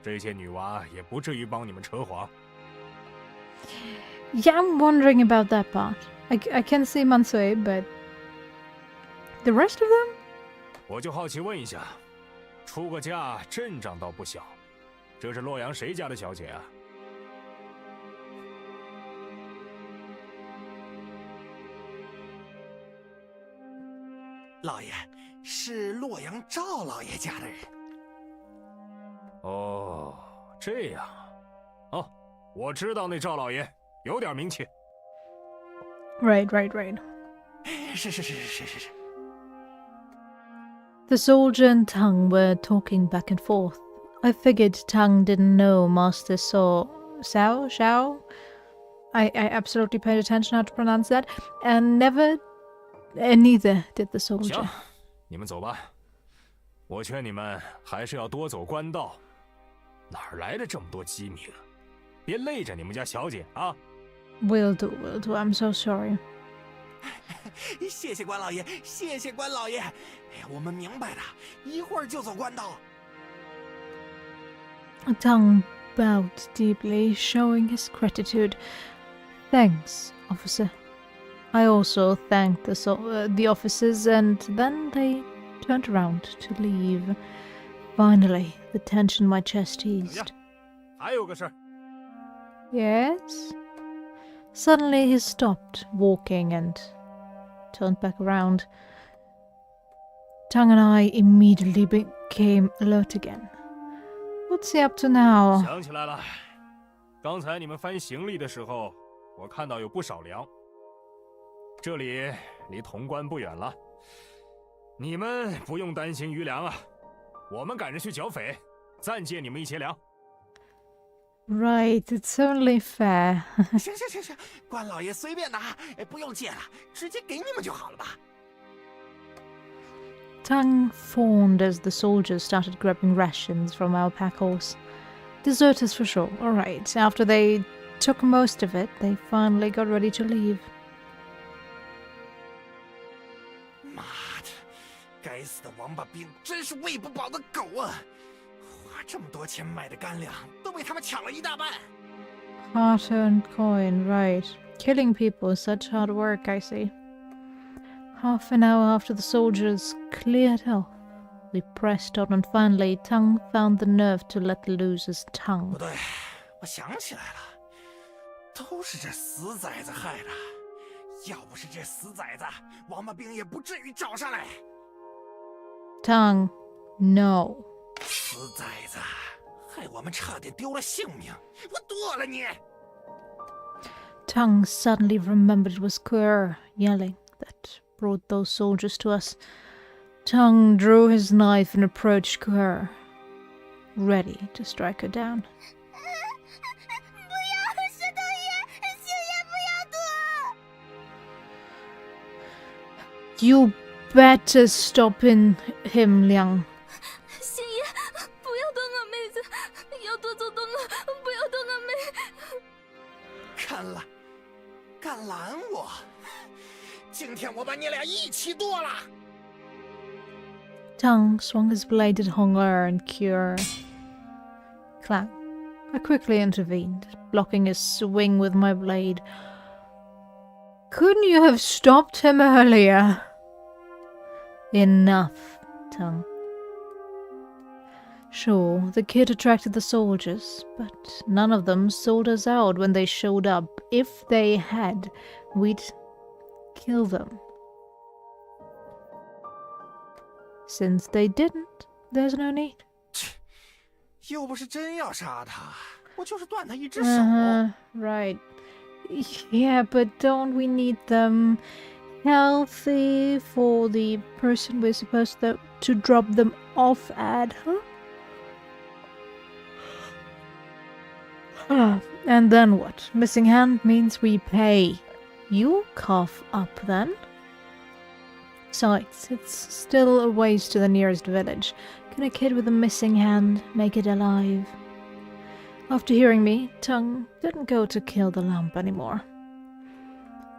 这些女娃也不至于帮你们扯谎。 Yeah, I'm wondering about that part. I can see Mansui, but... the rest of them? 我就好奇问一下，出个嫁阵仗倒不小，这是洛阳谁家的小姐啊？ 老爷，是洛阳赵老爷家的人。哦，这样，我知道那赵老爷有点名气。Right. 是。 The soldier and Tang were talking back and forth. I figured Tang didn't know Master Xiao. I absolutely paid attention how to pronounce that, and neither did the soldier. 行，你们走吧。我劝你们还是要多走官道，哪儿来的这么多机密啊？别累着你们家小姐啊！ Will do. I'm so sorry. 谢谢关老爷，谢谢关老爷。我们明白的，一会儿就走官道。 Tang bowed deeply, showing his gratitude. Thanks, officer. I also thanked the officers, and then they turned around to leave. Finally, the tension in my chest eased. 还有个事儿。 Yes? Suddenly he stopped walking and turned back around. Tang and I immediately became alert again. What's he up to now? 想起来了，刚才你们翻行李的时候，我看到有不少粮。这里离潼关不远了，你们不用担心余粮啊，我们赶着去剿匪，暂借你们一些粮。 Right, it's only fair. 行，关老爷随便拿，不用借了，直接给你们就好了吧。 Tang fawned as the soldiers started grabbing rations from our pack horse. Deserters for sure. Alright, after they took most of it, they finally got ready to leave. 妈的，该死的王八兵，真是喂不饱的狗啊！花这么多钱买的干粮，都被他们抢了一大半。 Hard-earned coin, right. Killing people is such hard work, I see. Half an hour after the soldiers cleared health, we pressed on and finally Tang found the nerve to let loose his 不 tongue. 对，我想起来了，都是这死崽子害的。要不是这死崽子，王八兵也不至于找上来。 Tang, no. 死崽子，害我们差点丢了性命！我剁了你！ Tang suddenly remembered it was Kuer yelling that brought those soldiers to us. Tang drew his knife and approached Kuer, ready to strike her down. 不要，石头爷，星爷不要躲！ You better stop him, Liang. 星爷，不要动我妹子，要夺走动我，不要动我妹。敢拦我！今天我把你俩一起剁了！ Tang swung his blade at Hong'er and Kuer. Clang. I quickly intervened, blocking his swing with my blade. Couldn't you have stopped him earlier? Enough, Tang. Sure, the kid attracted the soldiers, but none of them sold us out when they showed up. If they had, we'd kill them. Since they didn't, there's no need. 又不是真要杀他，我就是断他一只手。 Right. Yeah, but don't we need them healthy for the person we're supposed to drop them off at, huh? And then what? Missing hand means we pay. You cough up then? Besides, it's still a ways to the nearest village. Can a kid with a missing hand make it alive? After hearing me, Tang didn't go to kill the lamp anymore.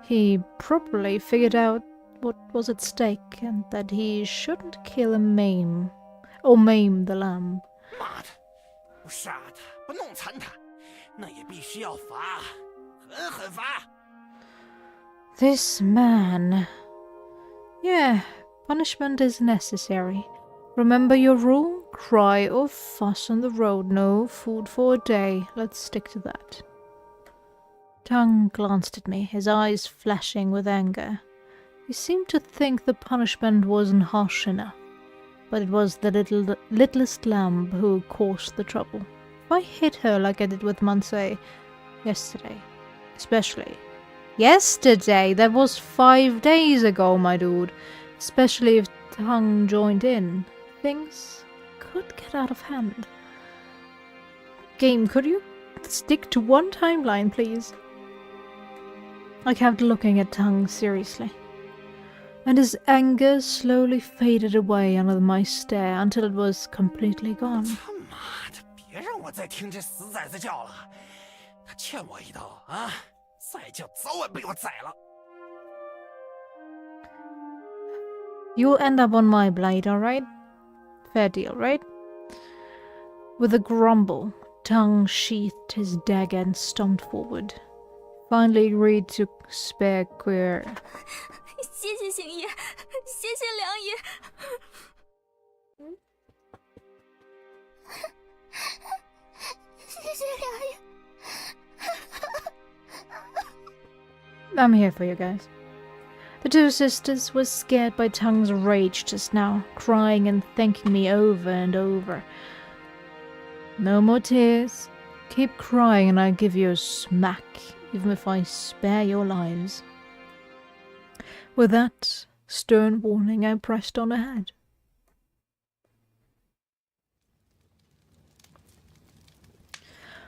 He probably figured out what was at stake and that he shouldn't kill and maim the lamb. 妈的，不杀他，不弄残他，那也必须要罚，狠狠罚。 This man. Yeah, punishment is necessary. Remember your rule? Cry or fuss on the road. No food for a day. Let's stick to that. Tang glanced at me, his eyes flashing with anger. He seemed to think the punishment wasn't harsh enough, but it was the littlest lamb who caused the trouble. If I hit her like I did with Mansei, Yesterday. Especially. Yesterday? That was 5 days ago, my dude. Especially if Tang joined in. Things could get out of hand. Game, could you stick to one timeline, please? I kept looking at Tang seriously, and his anger slowly faded away under my stare until it was completely gone. 他妈的，别让我再听这死崽子叫了！他欠我一刀啊！再叫早晚被我宰了。You'll end up on my blade, alright? Fair deal, right? With a grumble, Tang sheathed his dagger and stomped forward. Finally agreed to spare Queer. 谢谢星爷，谢谢良爷。谢谢良爷。I'm here for you guys. The two sisters were scared by Tang's rage just now, crying and thanking me over and over. No more tears. Keep crying and I'll give you a smack, even if I spare your lives. With that stern warning, I pressed on ahead.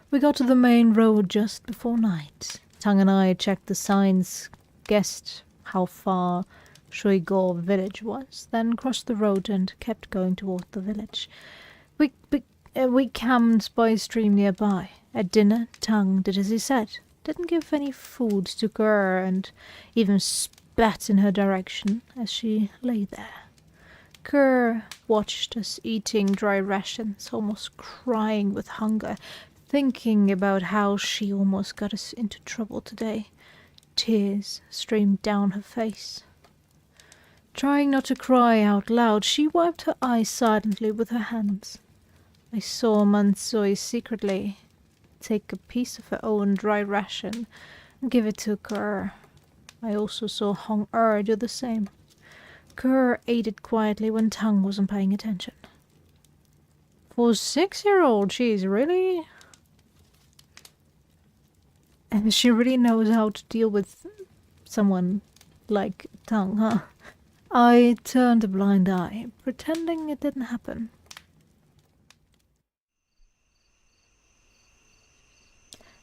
We got to the main road just before night. Tang and I checked the signs, guessed how far Shuigor village was, then crossed the road and kept going toward the village. We camped by a stream nearby. At dinner, Tang did as he said. Didn't give any food to Gur and even spat in her direction as she lay there. Gur watched us eating dry rations, almost crying with hunger, thinking about how she almost got us into trouble today. Tears streamed down her face. Trying not to cry out loud, she wiped her eyes silently with her hands. I saw Mansui secretly take a piece of her own dry ration and give it to Gur. I also saw Hong-er do the same. Gur ate it quietly when Tang wasn't paying attention. For a 6-year-old, she's really... And she really knows how to deal with someone like Tang, huh? I turned a blind eye, pretending it didn't happen.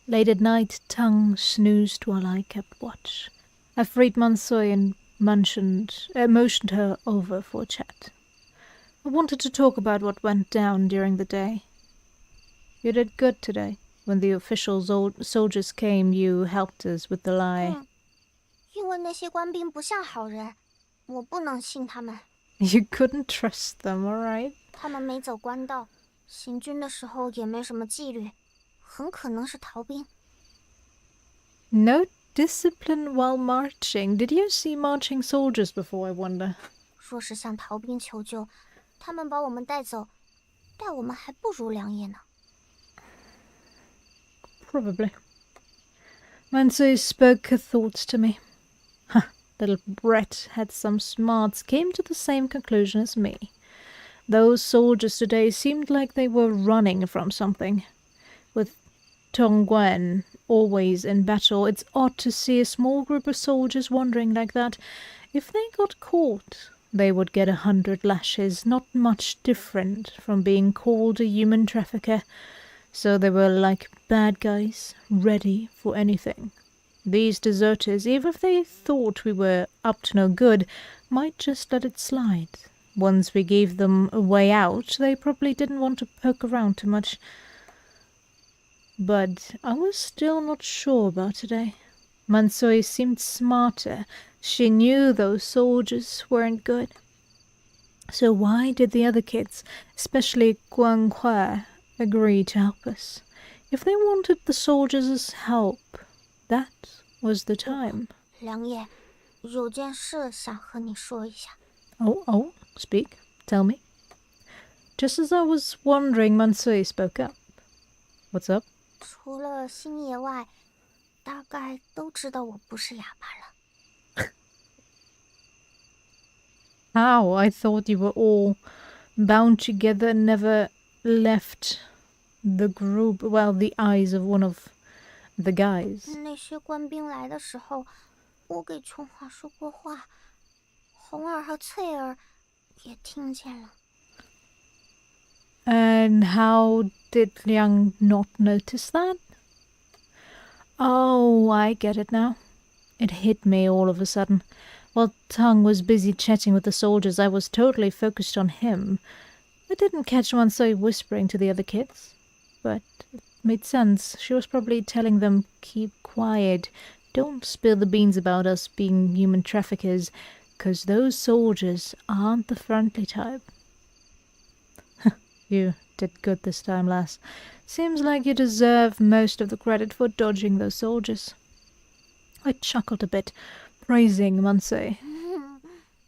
Late at night, Tang snoozed while I kept watch. I freed Mansui and motioned her over for a chat. I wanted to talk about what went down during the day. You did good today. When the official soldiers came, you helped us with the lie. 因为那些官兵不像好人，我不能信他们。You couldn't trust them, alright? 他们没走官道，行军的时候也没什么纪律，很可能是逃兵。No discipline while marching. Did you see marching soldiers before, I wonder? 若是向逃兵求救，他们把我们带走，待我们还不如良爷呢。Probably. Mansui spoke her thoughts to me. Huh, little Brett had some smarts, came to the same conclusion as me. Those soldiers today seemed like they were running from something. With Tongguan always in battle, it's odd to see a small group of soldiers wandering like that. If they got caught, they would get 100 lashes, not much different from being called a human trafficker. So they were like bad guys, ready for anything. These deserters, even if they thought we were up to no good, might just let it slide. Once we gave them a way out, they probably didn't want to poke around too much. But I was still not sure about today. Mansui seemed smarter. She knew those soldiers weren't good. So why did the other kids, especially Guan Hua, agree to help us? If they wanted the soldiers' help, that was the time. 良爷，有件事想和你说一下。Oh, speak. Tell me. Just as I was wondering, Mansui spoke up. What's up? 除了星爷外，大概都知道我不是哑巴了。How? I thought you were all bound together and never left the group, well, the eyes of one of The guys. 那些官兵来的时候，我给琼华说过话，红儿和翠儿也听见了。 And how did Liang not notice that? Oh, I get it now. It hit me all of a sudden. While Tang was busy chatting with the soldiers, I was totally focused on him. I didn't catch Mansui whispering to the other kids, but it made sense. She was probably telling them, keep quiet, don't spill the beans about us being human traffickers, 'cause those soldiers aren't the friendly type. You did good this time, lass. Seems like you deserve most of the credit for dodging those soldiers. I chuckled a bit, praising Mansui.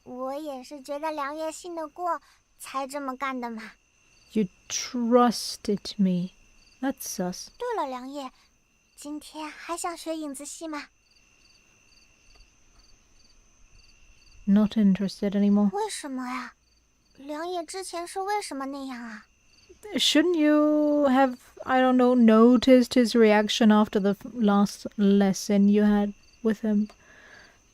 我也是觉得梁爷信得过，才这么干的嘛。 You trusted me. That's sus. 对了，梁爷，今天还想学影子戏吗？ Not interested anymore. 为什么呀？梁爷之前是为什么那样啊？ Shouldn't you have, I don't know, noticed his reaction after the last lesson you had with him?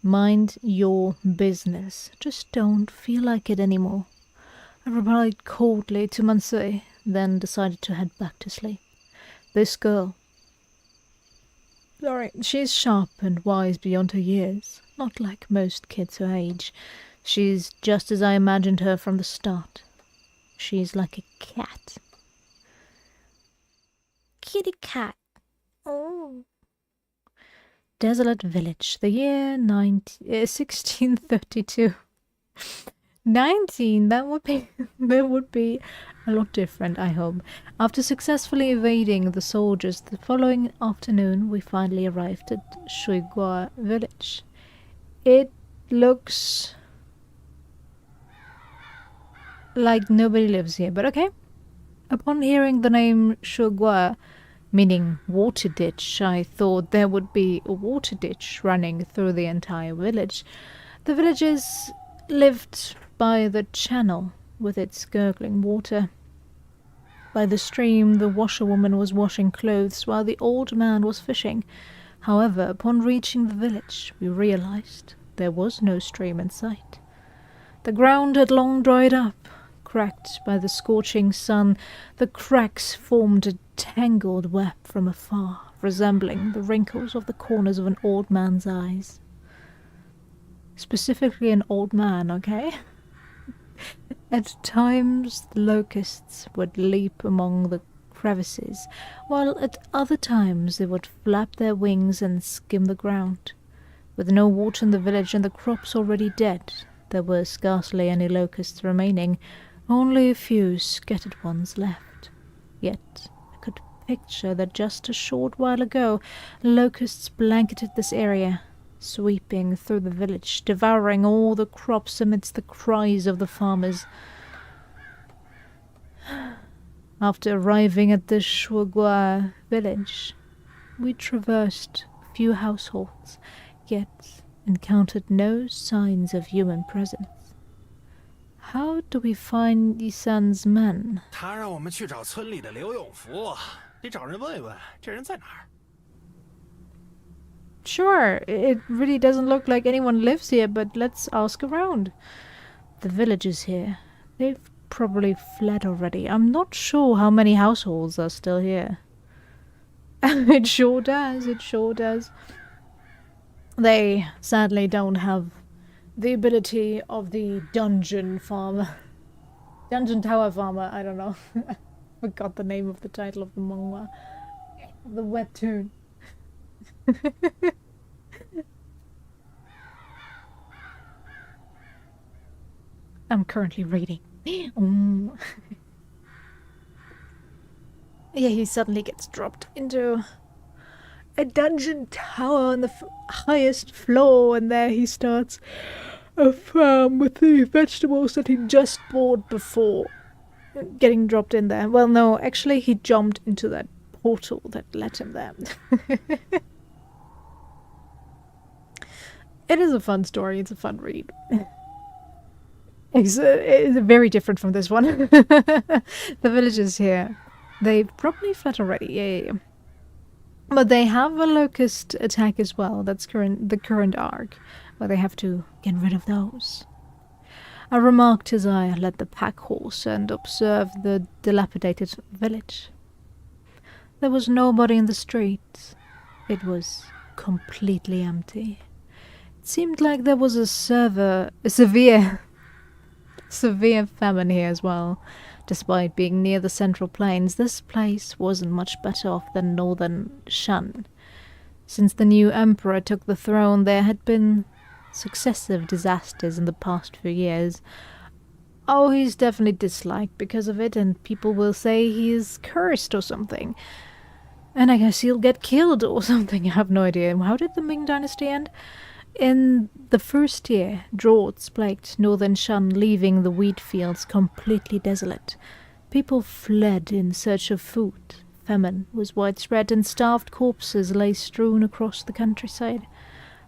Mind your business. Just don't feel like it anymore. I replied coldly to Mansui, then decided to head back to sleep. This girl. Sorry, she's sharp and wise beyond her years, not like most kids her age. She's just as I imagined her from the start. She's like a cat. Kitty cat. Oh. Desolate village. The year 1632. 19. That would be a lot different, I hope. After successfully evading the soldiers, the following afternoon we finally arrived at Shuigua village. It looks like nobody lives here, but okay. Upon hearing the name Shuigua, meaning water ditch, I thought there would be a water ditch running through the entire village. The villagers lived by the channel with its gurgling water. By the stream, the washerwoman was washing clothes while the old man was fishing. However, upon reaching the village, we realized there was no stream in sight. The ground had long dried up. Cracked by the scorching sun, the cracks formed a tangled web from afar, resembling the wrinkles of the corners of an old man's eyes. Specifically an old man, okay? At times the locusts would leap among the crevices, while at other times they would flap their wings and skim the ground. With no water in the village and the crops already dead, there were scarcely any locusts remaining, only a few scattered ones left. Yet I could picture that just a short while ago locusts blanketed this area, sweeping through the village, devouring all the crops amidst the cries of the farmers. After arriving at the Shuigua village, we traversed a few households, yet encountered no signs of human presence. How do we find Yisan's men? 他让我们去找村里的刘永福，得找人问问这人在哪儿。 Sure, it really doesn't look like anyone lives here, but let's ask around. The villagers here, they've probably fled already. I'm not sure how many households are still here. It sure does, it sure does. They sadly don't have the ability of the dungeon farmer. Dungeon tower farmer, I don't know. I forgot the name of the title of the manga. The webtoon. I'm currently reading. Yeah, he suddenly gets dropped into a dungeon tower on the highest floor, and there he starts a farm with the vegetables that he just bought before getting dropped in there. Well, no, actually he jumped into that portal that led him there. It is a fun story. It's a fun read. It's very different from this one. The villagers here, they've probably fled already. Yeah. But they have a locust attack as well. That's the current arc, where they have to get rid of those. I remarked as I led the pack horse and observed the dilapidated village. There was nobody in the streets. It was completely empty. It seemed like there was a severe famine here as well. Despite being near the central plains, this place wasn't much better off than northern Shan. Since the new emperor took the throne, there had been successive disasters in the past few years. Oh, he's definitely disliked because of it, and people will say he is cursed or something. And I guess he'll get killed or something. I have no idea. How did the Ming Dynasty end? In the first year, droughts plagued northern Shan, leaving the wheat fields completely desolate. People fled in search of food. Famine was widespread, and starved corpses lay strewn across the countryside.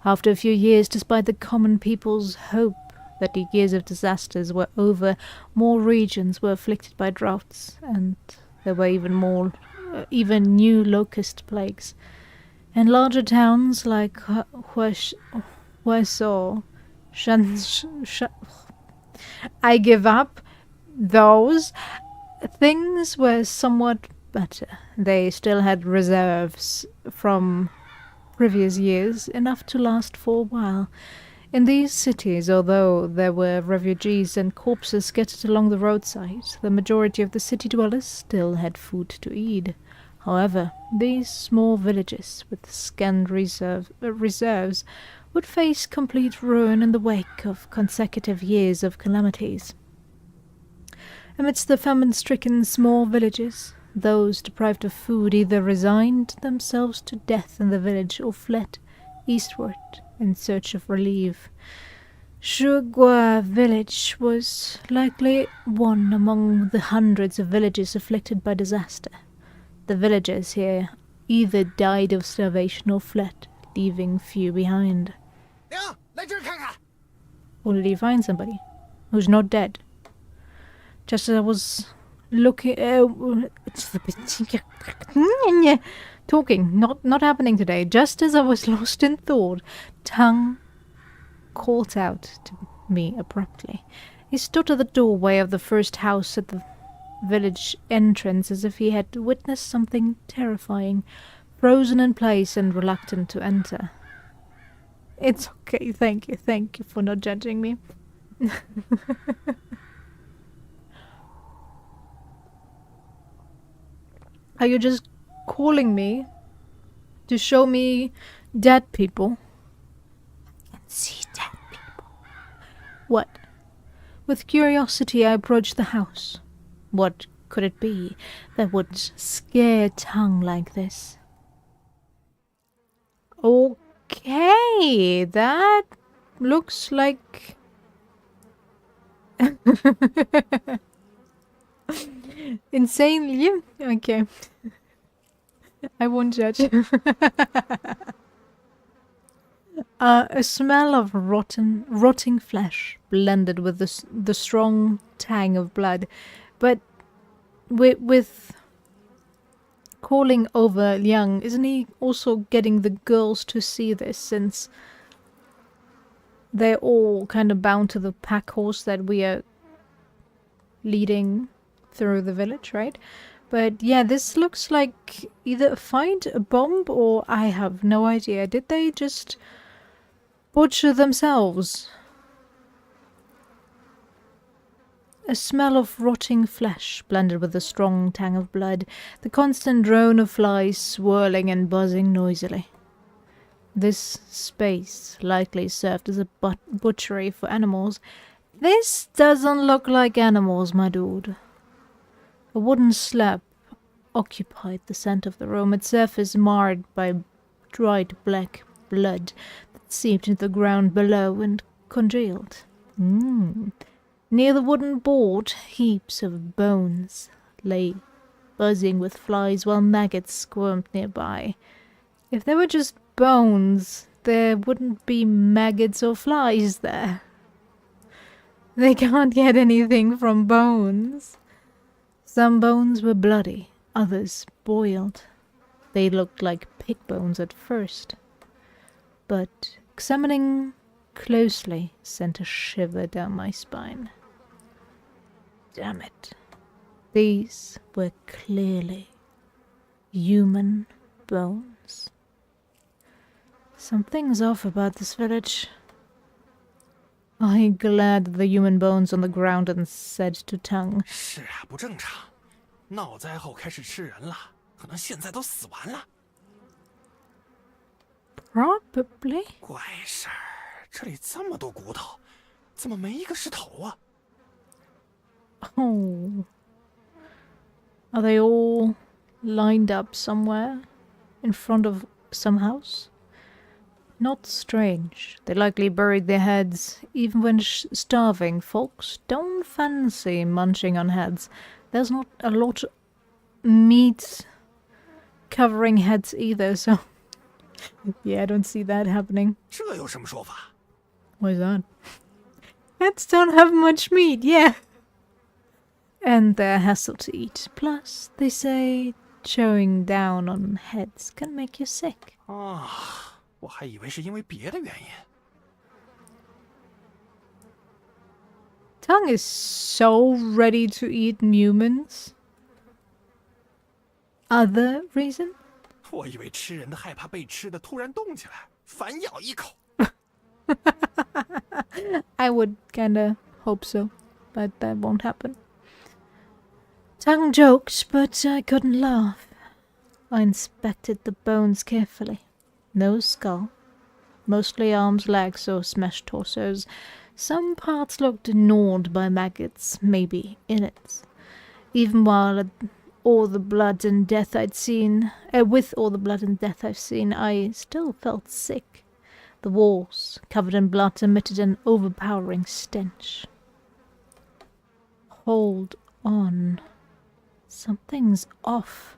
After a few years, despite the common people's hope that the years of disasters were over, more regions were afflicted by droughts, and there were even new locust plagues. In larger towns like Hueso, I give up. Those things were somewhat better. They still had reserves from previous years, enough to last for a while. In these cities, although there were refugees and corpses scattered along the roadsides, the majority of the city dwellers still had food to eat. However, these small villages with scant reserves would face complete ruin in the wake of consecutive years of calamities. Amidst the famine-stricken small villages, those deprived of food either resigned themselves to death in the village or fled eastward in search of relief. Shugua village was likely one among the hundreds of villages afflicted by disaster. The villagers here either died of starvation or fled, leaving few behind. Or did he find somebody who's not dead? Just as I was looking... talking, not happening today. Just as I was lost in thought, Tang called out to me abruptly. He stood at the doorway of the first house at the village entrance as if he had witnessed something terrifying, frozen in place and reluctant to enter. It's okay, thank you for not judging me. Are you just calling me to show me dead people? I can see dead people. What? With curiosity I approached the house. What could it be that would scare Tang like this? Okay, that looks like... insanely... Okay. I won't judge. A smell of rotting flesh blended with the strong tang of blood, but with calling over Liang, isn't he also getting the girls to see this, since they're all kind of bound to the pack horse that we are leading through the village, right? But yeah, this looks like either a fight, a bomb, or I have no idea. Did they just butcher themselves? A smell of rotting flesh blended with the strong tang of blood, the constant drone of flies swirling and buzzing noisily. This space likely served as a butchery for animals. This doesn't look like animals, my dude. A wooden slab occupied the center of the room, its surface marred by dried black blood that seeped into the ground below and congealed. Near the wooden board, heaps of bones lay buzzing with flies while maggots squirmed nearby. If they were just bones, there wouldn't be maggots or flies there. They can't get anything from bones. Some bones were bloody, others boiled. They looked like pig bones at first, but examining closely sent a shiver down my spine. Damn it. These were clearly human bones. Something's off about this village. I glared at the human bones on the ground and said to Tongue, 是啊，不正常。闹灾后开始吃人了，可能现在都死完了。 Probably. 怪事儿，这里这么多骨头，怎么没一个是头啊？ Oh. Are they all lined up somewhere in front of some house? Not strange. They likely buried their heads. Even when starving, folks don't fancy munching on heads. There's not a lot of meat covering heads either, so... yeah, I don't see that happening. 这有什么说法？ Why is that? Heads don't have much meat, yeah. And they're a hassle to eat. Plus, they say chowing down on heads can make you sick. 啊，我还以为是因为别的原因。 Tongue is so ready to eat humans. Other reason? 我以为吃人的害怕被吃的突然动起来，反咬一口。 I would kinda hope so, but that won't happen. Tongue joked, but I couldn't laugh. I inspected the bones carefully. No skull. Mostly arms, legs, or smashed torsos. Some parts looked gnawed by maggots, maybe innards. Even while all the blood and death I'd seen, with all the blood and death I've seen, I still felt sick. The walls, covered in blood, emitted an overpowering stench. Hold on. Something's off.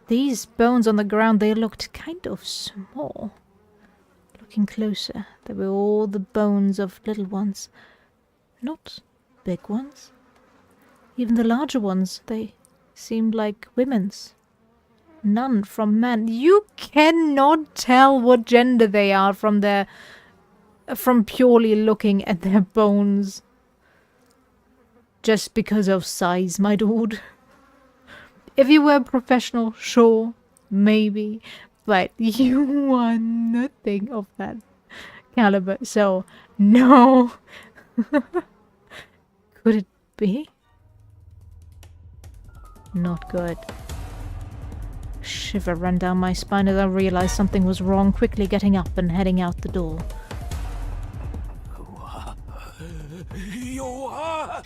These bones on the ground, they looked kind of small. Looking closer, they were all the bones of little ones. Not big ones. Even the larger ones, they seemed like women's. None from men. You cannot tell what gender they are from purely looking at their bones. Just because of size, my dude. If you were a professional, sure, maybe, but you are nothing of that caliber, so no. Could it be? Not good. Shiver ran down my spine as I realized something was wrong, quickly getting up and heading out the door. 有啊！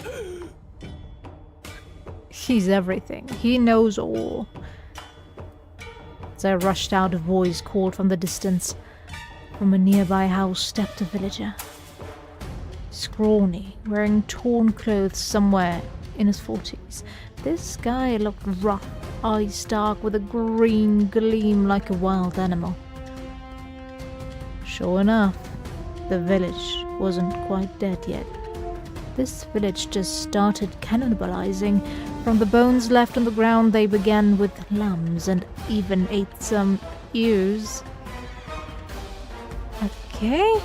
He's everything. He knows all. As I rushed out, a voice called from the distance. From a nearby house stepped a villager. Scrawny, wearing torn clothes, somewhere in his 40s. This guy looked rough, eyes dark with a green gleam like a wild animal. Sure enough, the village wasn't quite dead yet. This village just started cannibalizing. From the bones left on the ground, they began with lambs and even ate some ewes. Okay.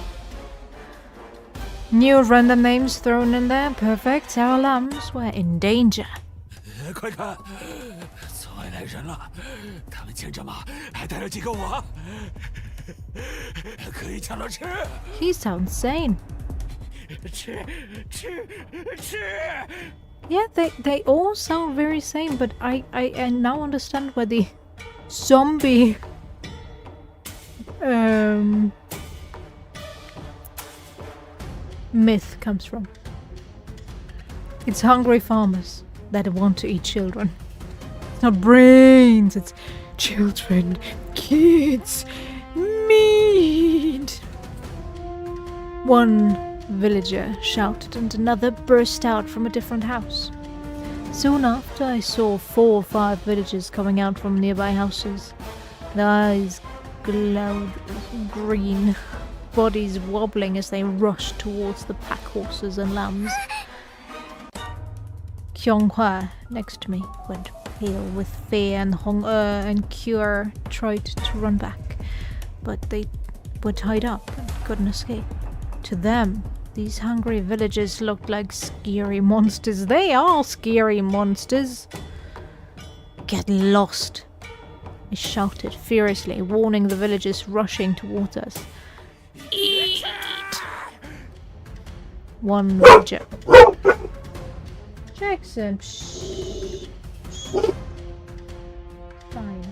New random names thrown in there. Perfect. Our lambs were in danger. 快看，村外来人了，他们牵着马，还带了几个我，可以抢着吃。 He sounds sane. 吃。 Yeah, they all sound very sane, but I now understand where the zombie myth comes from. It's hungry farmers that want to eat children. It's not brains, it's children, kids, meat. One villager shouted and another burst out from a different house. Soon after, I saw 4 or 5 villagers coming out from nearby houses. Their eyes glowed green, bodies wobbling as they rushed towards the pack horses and lambs. Kyonghwa next to me went pale with fear and hunger and cure, tried to run back, but they were tied up and couldn't escape. To them, these hungry villagers looked like scary monsters. They are scary monsters. Get lost, I shouted furiously, warning the villagers rushing towards us. Eat! One villager. Jackson, shh. Fine.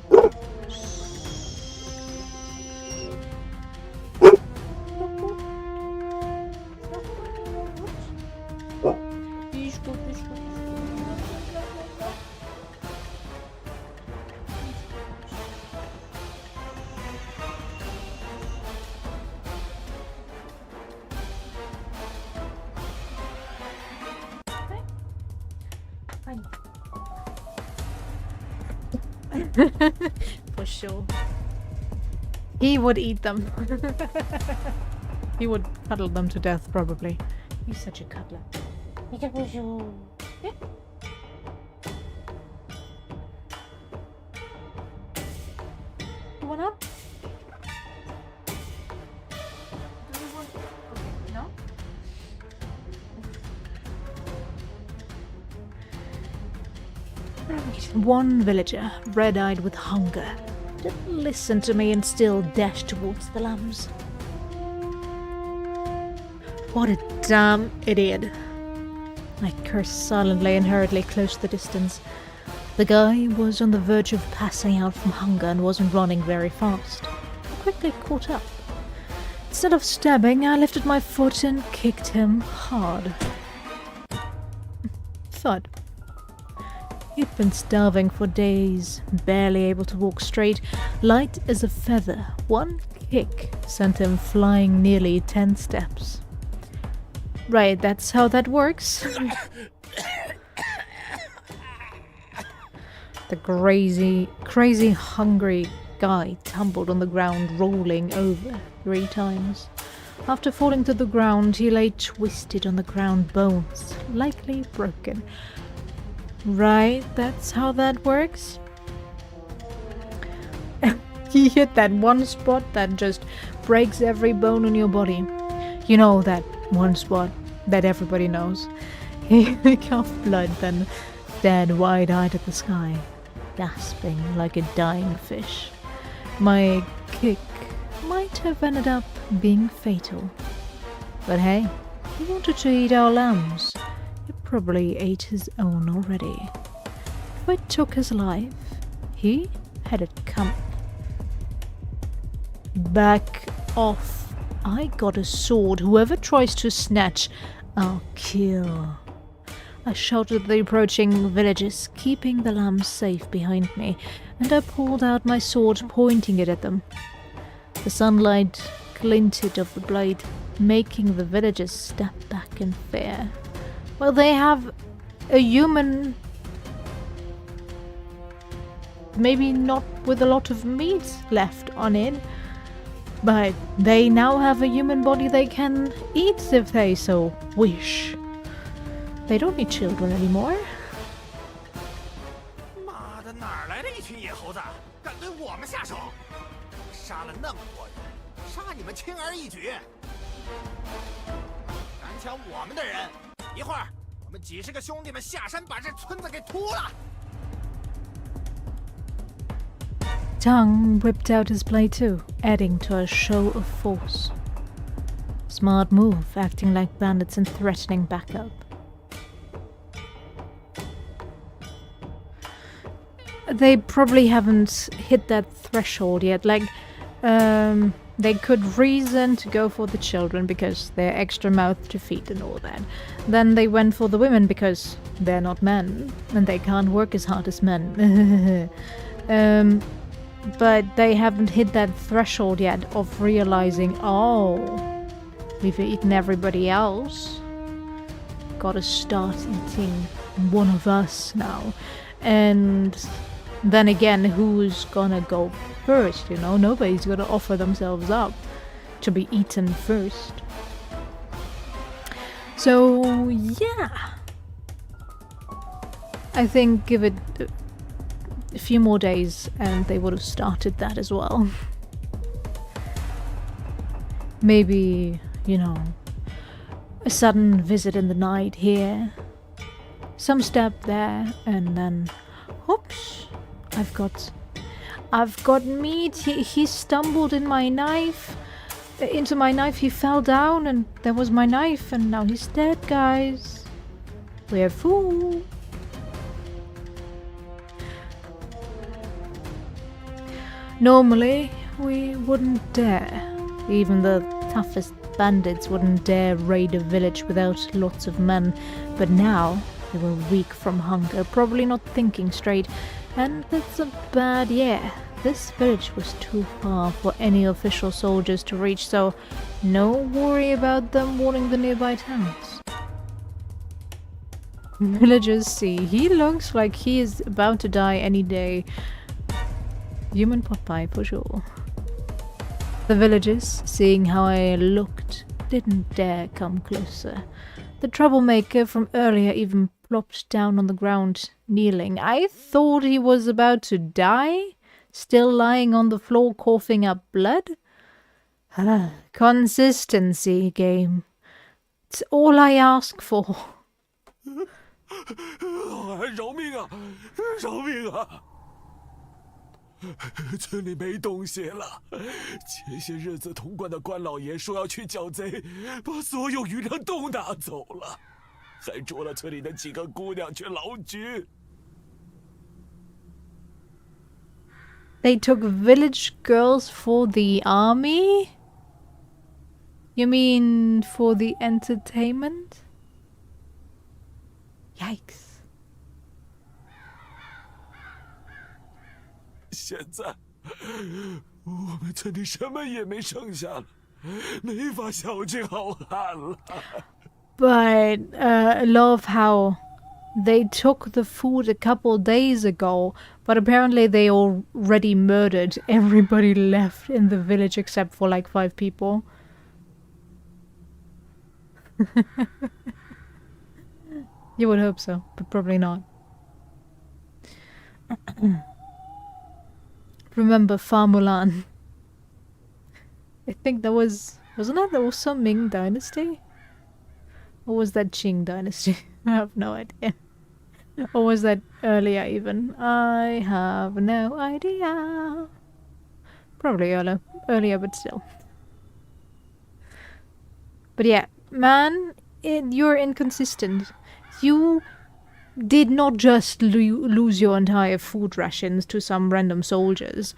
For sure. He would eat them. He would cuddle them to death, probably. He's such a cuddler. Yeah. You want up? Do you want? Okay, no? One villager, red-eyed with hunger, didn't listen to me and still dashed towards the lambs. What a damn idiot. I cursed silently and hurriedly closed the distance. The guy was on the verge of passing out from hunger and wasn't running very fast. I quickly caught up. Instead of stabbing, I lifted my foot and kicked him hard. Thud. He'd been starving for days, barely able to walk straight, light as a feather. One kick sent him flying nearly 10 steps. Right, that's how that works. The crazy hungry guy tumbled on the ground, rolling over 3 times. After falling to the ground, he lay twisted on the ground, bones likely broken. Right, that's how that works. He hit that one spot that just breaks every bone in your body. You know, that one spot that everybody knows. He coughed blood, then stared wide-eyed at the sky, gasping like a dying fish. My kick might have ended up being fatal. But hey, he wanted to eat our lambs. He probably ate his own already. If I took his life, he had it coming. Back off. I got a sword. Whoever tries to snatch, I'll kill. I shouted at the approaching villagers, keeping the lambs safe behind me, and I pulled out my sword, pointing it at them. The sunlight glinted off the blade, making the villagers step back in fear. Well, they have a human, maybe not with a lot of meat left on it, but they now have a human body they can eat if they so wish. They don't need children anymore. 妈的，哪儿来的一群野猴子，敢对我们下手？杀了那么多人，杀你们轻而易举。敢抢我们的人，一会儿我们几十个兄弟们下山把这村子给屠了。 Tang whipped out his blade too, adding to a show of force. Smart move, acting like bandits and threatening backup. They probably haven't hit that threshold yet. Like, they could reason to go for the children because they're extra mouth to feed and all that. Then they went for the women because they're not men and they can't work as hard as men. But they haven't hit that threshold yet of realizing, oh, we've eaten everybody else. Gotta start eating one of us now. And then again, who's gonna go first, you know? Nobody's gonna offer themselves up to be eaten first. So, yeah. I think give it a few more days and they would have started that as well. Maybe, you know, a sudden visit in the night here, some step there, and then, oops, I've got meat. He stumbled into my knife. He fell down, and there was my knife, and now he's dead, guys. We're fool. Normally, we wouldn't dare. Even the toughest bandits wouldn't dare raid a village without lots of men. But now, they were weak from hunger, probably not thinking straight. And that's a bad year. This village was too far for any official soldiers to reach, so no worry about them warning the nearby towns. Villagers see, he looks like he is about to die any day. Human Popeye for sure. The villagers, seeing how I looked, didn't dare come closer. The troublemaker from earlier even plopped down on the ground, kneeling. I thought he was about to die, still lying on the floor coughing up blood. Consistency, game. It's all I ask for. 饶命啊！饶命啊！村里没东西了。前些日子潼关的关老爷说要去剿贼，把所有鱼粮都拿走了，还捉了村里的几个姑娘去劳局。They took village girls for the army? You mean for the entertainment? Yikes. 现在我们村里什么也没剩下了，没法孝敬好汉了。But I love how they took the food a couple days ago, but apparently they already murdered everybody left in the village except for like 5 people. You would hope so, but probably not. Remember Fa Mulan? I think that wasn't that also Ming Dynasty? Or was that Qing Dynasty? I have no idea. Or was that earlier even? I have no idea. Probably earlier, but still. But yeah, man, you're inconsistent. You did not just lose your entire food rations to some random soldiers.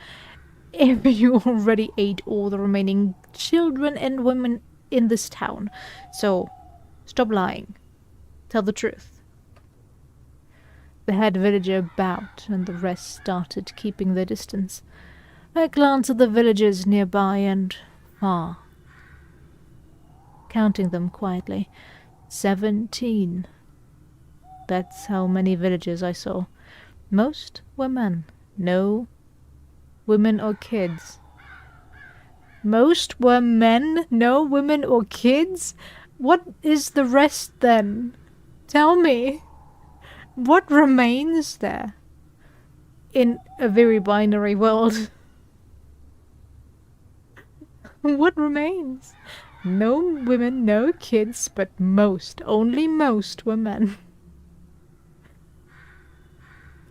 You already ate all the remaining children and women in this town. So, stop lying. Tell the truth. The head villager bowed, and the rest started keeping their distance. I glanced at the villagers nearby and far, counting them quietly. 17. That's how many villagers I saw. Most were men. No women or kids. Most were men, no women or kids? What is the rest then? Tell me. What remains there? In a very binary world. What remains? No women, no kids, but most, only most were men.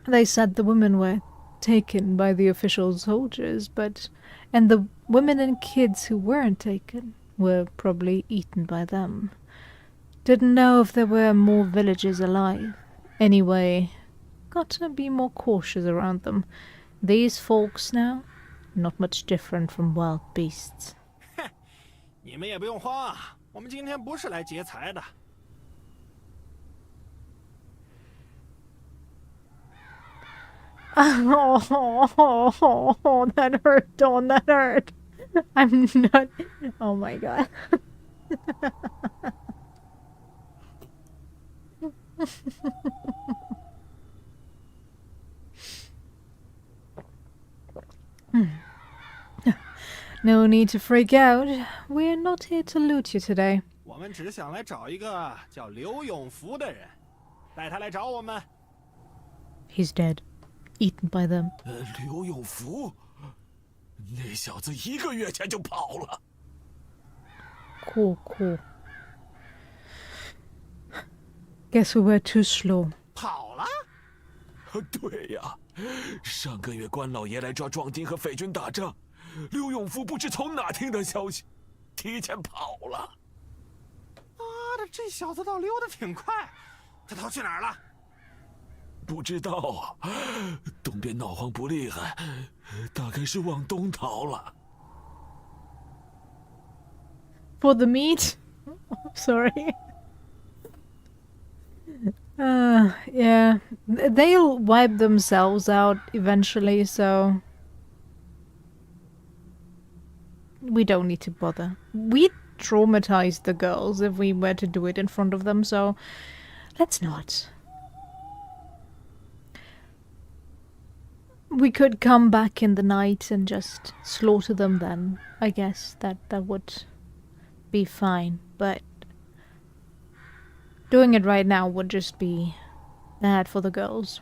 They said the women were taken by the official soldiers, and the women and kids who weren't taken were probably eaten by them. Didn't know if there were more villagers alive. Anyway, gotta be more cautious around them. These folks now, not much different from wild beasts. 你们也不用慌，我们今天不是来劫财的。Oh, that hurt, Dawn, that hurt. I'm not... Oh my god. No need to freak out. We're not here to loot you today. 我们只想来找一个叫刘永福的人，带他来找我们。 He's dead. eaten by them. 刘永福，那小子1个月前就跑了。Cool. Guess we were too slow. 跑了？对呀，上个月关老爷来抓壮丁和匪军打仗，刘永福不知从哪听的消息，提前跑了。妈的，这小子倒溜得挺快，他逃去哪儿了？不知道啊，东边闹荒不厉害，大概是往东逃了。For the meat? Sorry. Yeah. They'll wipe themselves out eventually, so... we don't need to bother. We'd traumatize the girls if we were to do it in front of them, so... let's not. We could come back in the night and just slaughter them then. I guess that would be fine, but doing it right now would just be bad for the girls.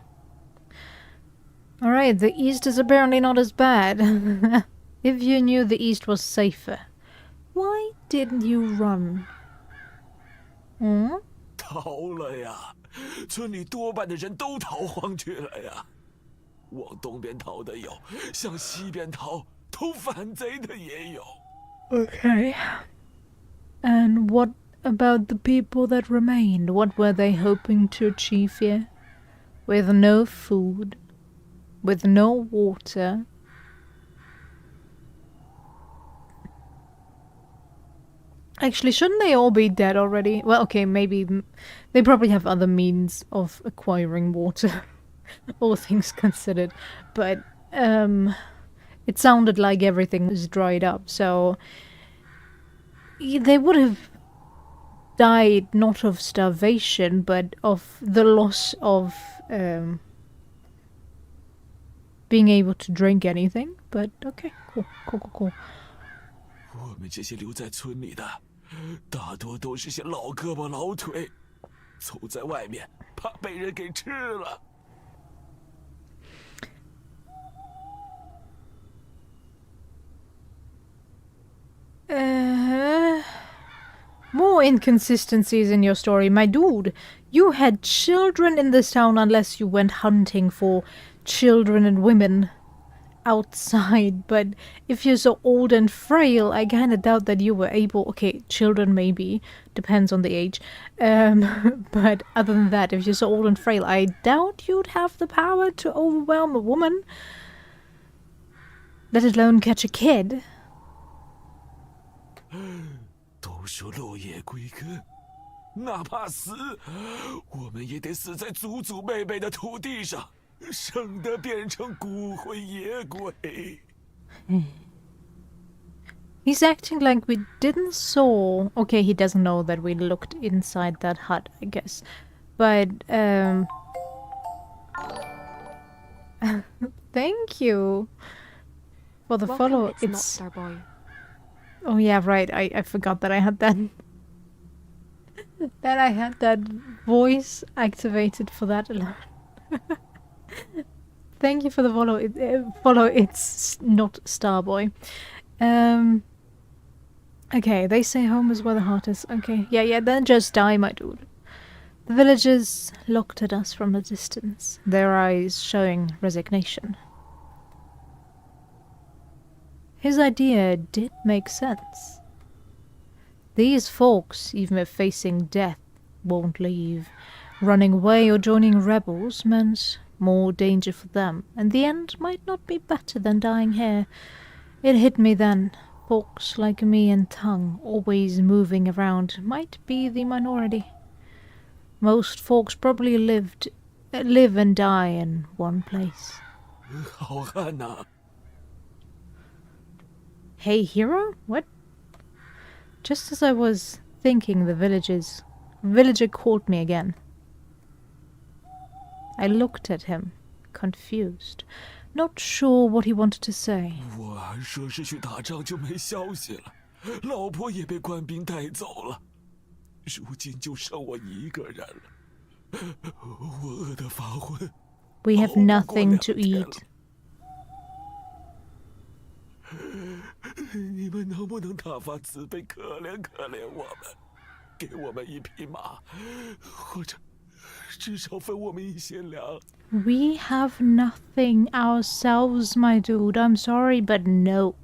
Alright, the east is apparently not as bad. If you knew the east was safer, why didn't you run? 逃了呀，村里多半的人都逃荒去了呀。往东边逃的有，向西边逃投反贼的也有。Okay. And what about the people that remained? What were they hoping to achieve here? With no food, with no water. Actually, shouldn't they all be dead already? Well, okay, maybe they probably have other means of acquiring water, all things considered. But it sounded like everything was dried up, so they would have died not of starvation, but of the loss of being able to drink anything. But okay, cool. 我们这些留在村里的，大多都是些老胳膊老腿，走在外面怕被人给吃了。More inconsistencies in your story, my dude. You had children in this town unless you went hunting for children and women outside, but if you're so old and frail, I kinda doubt that you were able... okay, children maybe, depends on the age, but other than that, if you're so old and frail, I doubt you'd have the power to overwhelm a woman, let alone catch a kid. 都说落叶归根，哪怕死，我们也得死在祖祖辈辈的土地上。 省得变成骨灰野鬼。He's acting like we didn't saw... okay, he doesn't know that we looked inside that hut, I guess. But, thank you for the follow. It's not Starboy. Oh yeah, right, I forgot that I had that... that I had that voice activated for that alone. Thank you for the follow. It's not Starboy. Okay, they say home is where the heart is. Okay, yeah, then just die, my dude. The villagers looked at us from a distance, their eyes showing resignation. His idea did make sense. These folks, even if facing death, won't leave. Running away or joining rebels meant more danger for them, and the end might not be better than dying here. It hit me then. Folks like me and Tongue, always moving around, might be the minority. Most folks probably live and die in one place. 好汉呐! Hey, hero? What? Just as I was thinking, the villager called me again. I looked at him, confused, not sure what he wanted to say. 我儿说是去打仗就没消息了，老婆也被官兵带走了，如今就剩我一个人了。我饿得发昏， We have nothing to eat. 你们能不能大发慈悲，可怜可怜我们，给我们一匹马，或者至少分我们一些粮。 We have nothing ourselves, my dude. I'm sorry, but no.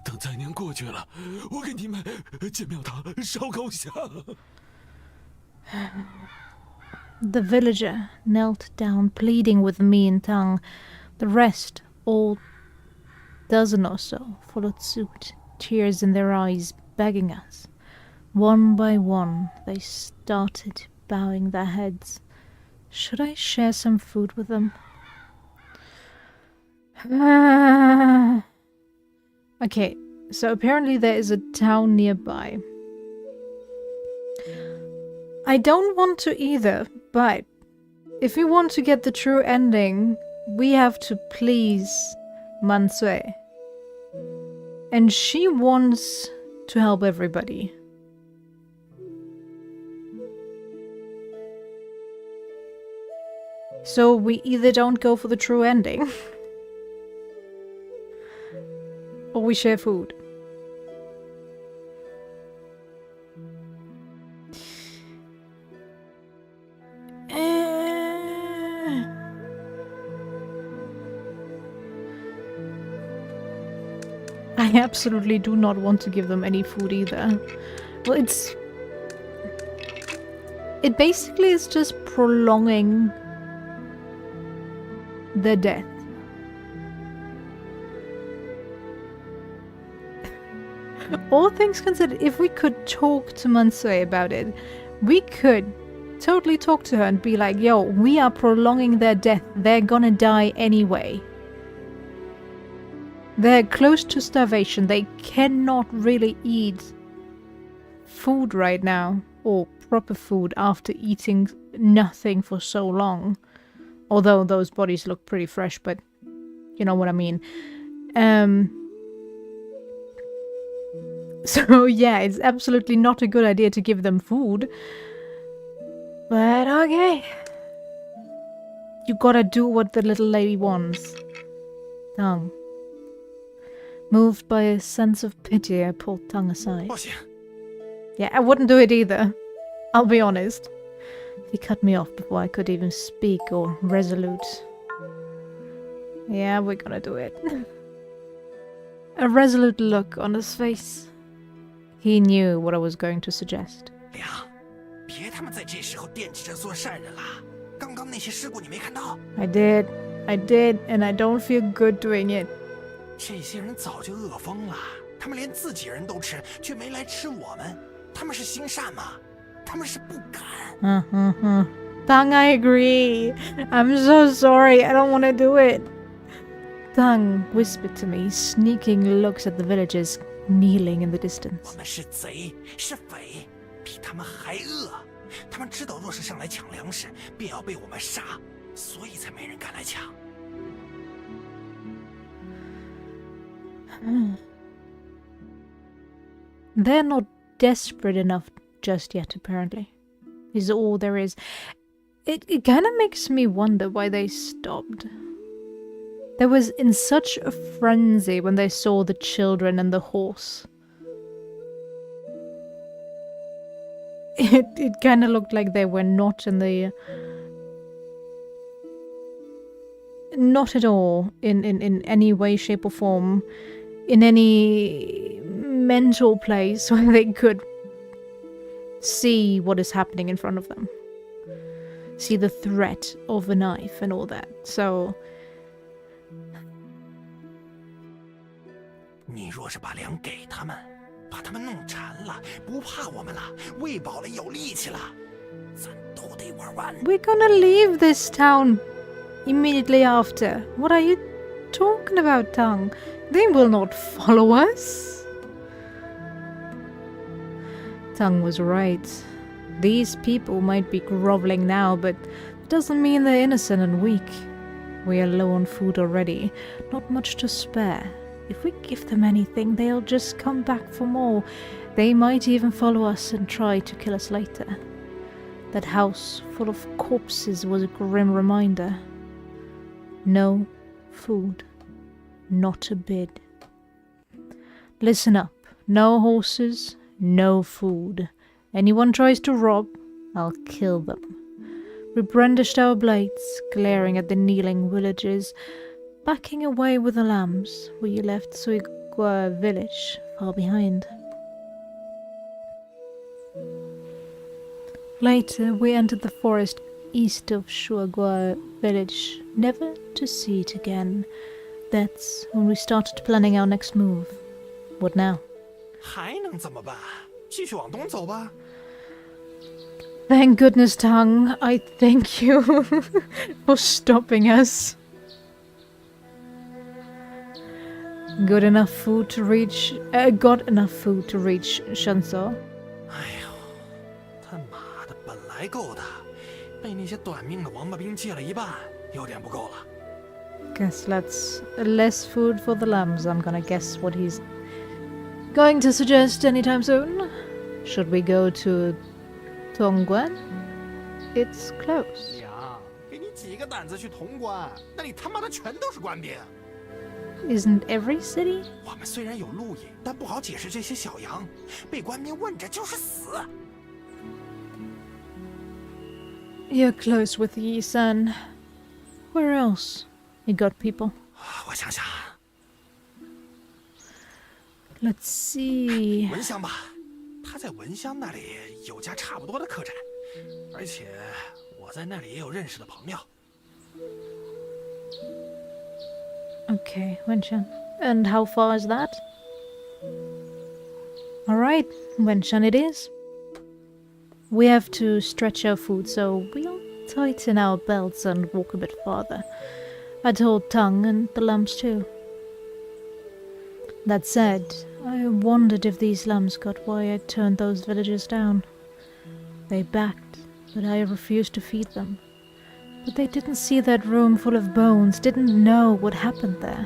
等灾年过去了，我给你们建庙堂、烧高香。 The villager knelt down, pleading with me and Tang. The rest, all dozen or so, followed suit, tears in their eyes, begging us. One by one, they started bowing their heads. Should I share some food with them? Okay, so apparently there is a town nearby. I don't want to either, but if we want to get the true ending, we have to please Mansue. And she wants to help everybody. So we either don't go for the true ending, or we share food. I absolutely do not want to give them any food either. Well, it basically is just prolonging their death. All things considered, if we could talk to Mansue about it, we could totally talk to her and be like, yo, we are prolonging their death. They're gonna die anyway. They're close to starvation. They cannot really eat food right now, or proper food, after eating nothing for so long. Although those bodies look pretty fresh, but you know what I mean. So yeah, it's absolutely not a good idea to give them food. But okay. You gotta do what the little lady wants. Tang. Moved by a sense of pity, I pulled Tang aside. 报信。 Yeah, I wouldn't do it either. I'll be honest. He cut me off before I could even speak or resolute. Yeah, we're gonna do it. A resolute look on his face. He knew what I was going to suggest. 梁，别他妈在这时候惦记着做善人啦！刚刚那些尸骨你没看到？ I did, and I don't feel good doing it. 这些人早就饿疯了，他们连自己人都吃，却没来吃我们。他们是行善吗？他们是不敢。Tang, I agree. I'm so sorry. I don't want to do it. Tang whispered to me, sneaking looks at the villagers kneeling in the 我 distance. 们是贼，是匪，比他们还饿。他们知道，若是上来抢粮食，便要被我们杀，所以才没人敢来抢。 They're not desperate enough just yet, apparently. Is all there is. It kind of makes me wonder why they stopped. They was in such a frenzy when they saw the children and the horse. It kind of looked like they were not in the... Not at all in any way, shape or form. In any mental place where they could see what is happening in front of them. See the threat of a knife and all that. So... 你若是把粮给他们，把他们弄馋了，不怕我们了，喂饱了，有力气了，咱都得玩完。 We're gonna leave this town immediately after. What are you talking about, Tang? They will not follow us. Tang was right. These people might be groveling now, but it doesn't mean they're innocent and weak. We are low on food already, not much to spare. If we give them anything, they'll just come back for more. They might even follow us and try to kill us later. That house full of corpses was a grim reminder. No food, not a bid. Listen up, no horses, no food. Anyone tries to rob, I'll kill them. We brandished our blades, glaring at the kneeling villagers, backing away with the lambs. We left Suigwa village far behind. Later, we entered the forest east of Shuagua village, never to see it again. That's when we started planning our next move. What now? 还能怎么办？继续往东走吧。 Thank goodness, Tang. I thank you for stopping us. Got enough food to reach Shanso. 哎呦，他妈的，本来够的，被那些短命的王八兵借了一半，有点不够了。 Guess that's less food for the lambs. I'm gonna guess what he's going to suggest anytime soon. Should we go to Tongguan? It's close. 娘，给你几个胆子去潼关，那里他妈的全都是官兵。 Isn't every city? 我们虽然有路引，但不好解释这些小羊，被官兵问着就是死。 You're close with Yi-san. Where else? You got people? 我想想， Let's see. 蚊香吧，他在蚊香那里有家差不多的客栈，而且我在那里也有认识的朋友。 Okay, Wenshan. And how far is that? Alright, Wenshan it is. We have to stretch our food, so we'll tighten our belts and walk a bit farther. I told Tang and the lambs too. That said, I wondered if these lambs got why I turned those villagers down. They backed, but I refused to feed them. But they didn't see that room full of bones, didn't know what happened there.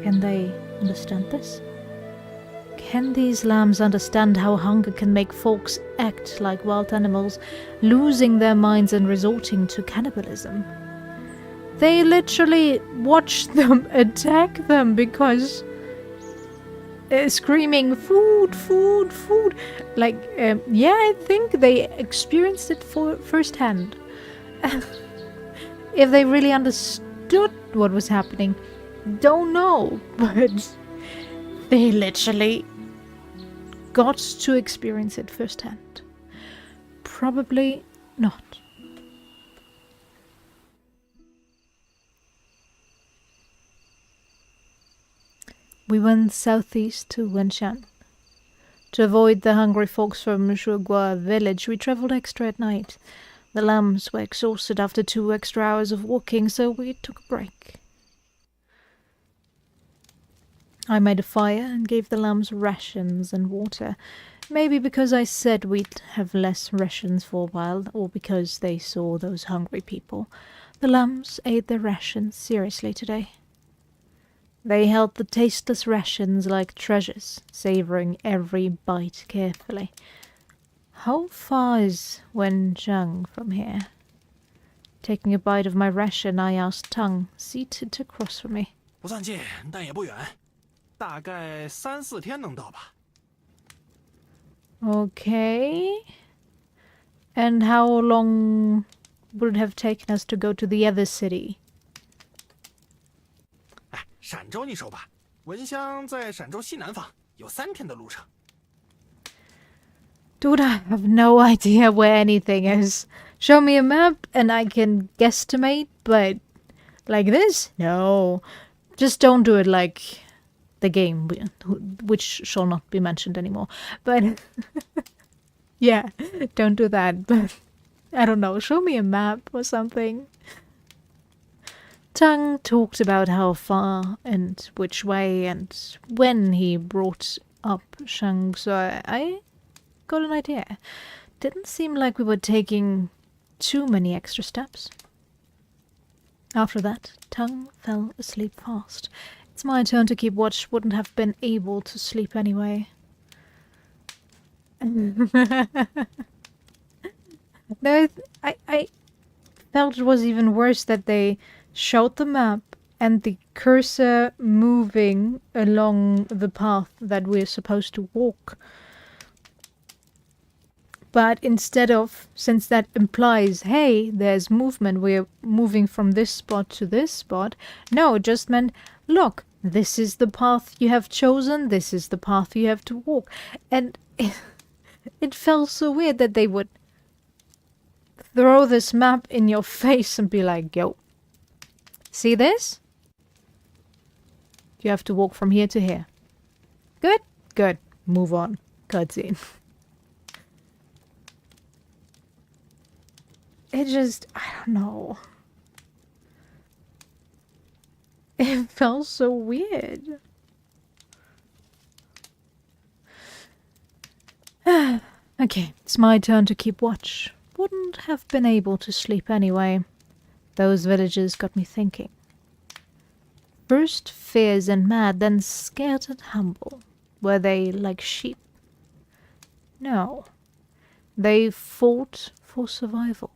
Can they understand this? Can these lambs understand how hunger can make folks act like wild animals, losing their minds and resorting to cannibalism? They literally watched them attack them because screaming food, food, food. Like, yeah, I think they experienced it firsthand. If they really understood what was happening, don't know, but they literally got to experience it firsthand. Probably not. We went southeast to Wenshan. To avoid the hungry folks from Shuagua village, we traveled extra at night. The lambs were exhausted after 2 extra hours of walking, so we took a break. I made a fire and gave the lambs rations and water. Maybe because I said we'd have less rations for a while, or because they saw those hungry people. The lambs ate their rations seriously today. They held the tasteless rations like treasures, savoring every bite carefully. How far is Wenchang from here? Taking a bite of my ration, I asked Tang, seated across from me. 不算近，但也不远，大概3、4天能到吧。 Okay. And how long would it have taken us to go to the other city? 哎，陕州你熟吧？蚊香在陕州西南方，有3天的路程。 Dude, I have no idea where anything is. Show me a map and I can guesstimate, but like this? No. Just don't do it like the game, which shall not be mentioned anymore. But yeah, don't do that. But I don't know, show me a map or something. Tang talked about how far and which way and when he brought up Shang, so I got an idea. Didn't seem like we were taking too many extra steps. After that, Tang fell asleep fast. It's my turn to keep watch. Wouldn't have been able to sleep anyway. No, I felt it was even worse that they showed the map and the cursor moving along the path that we're supposed to walk. But instead of, since that implies, hey, there's movement, we're moving from this spot to this spot, no, it just meant, look, this is the path you have chosen, this is the path you have to walk. And it felt so weird that they would throw this map in your face and be like, yo, see this? You have to walk from here to here. Good? Good. Move on. Cutscene. It just, I don't know. It felt so weird. Okay, it's my turn to keep watch. Wouldn't have been able to sleep anyway. Those villagers got me thinking. First fierce and mad, then scared and humble. Were they like sheep? No. They fought for survival.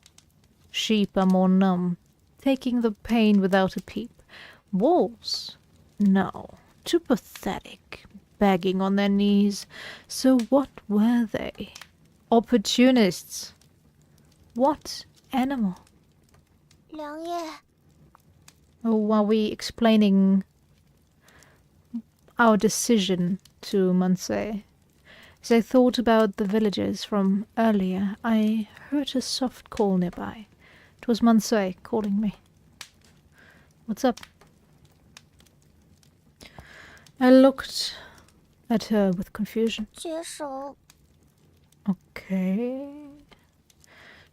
Sheep are more numb, taking the pain without a peep. Wolves? No. Too pathetic, begging on their knees. So what were they? Opportunists. What animal? 良夜， Oh, are we explaining our decision to Mansei? As I thought about the villagers from earlier, I heard a soft call nearby. It was Mansei calling me. What's up? I looked at her with confusion. 解手， Okay.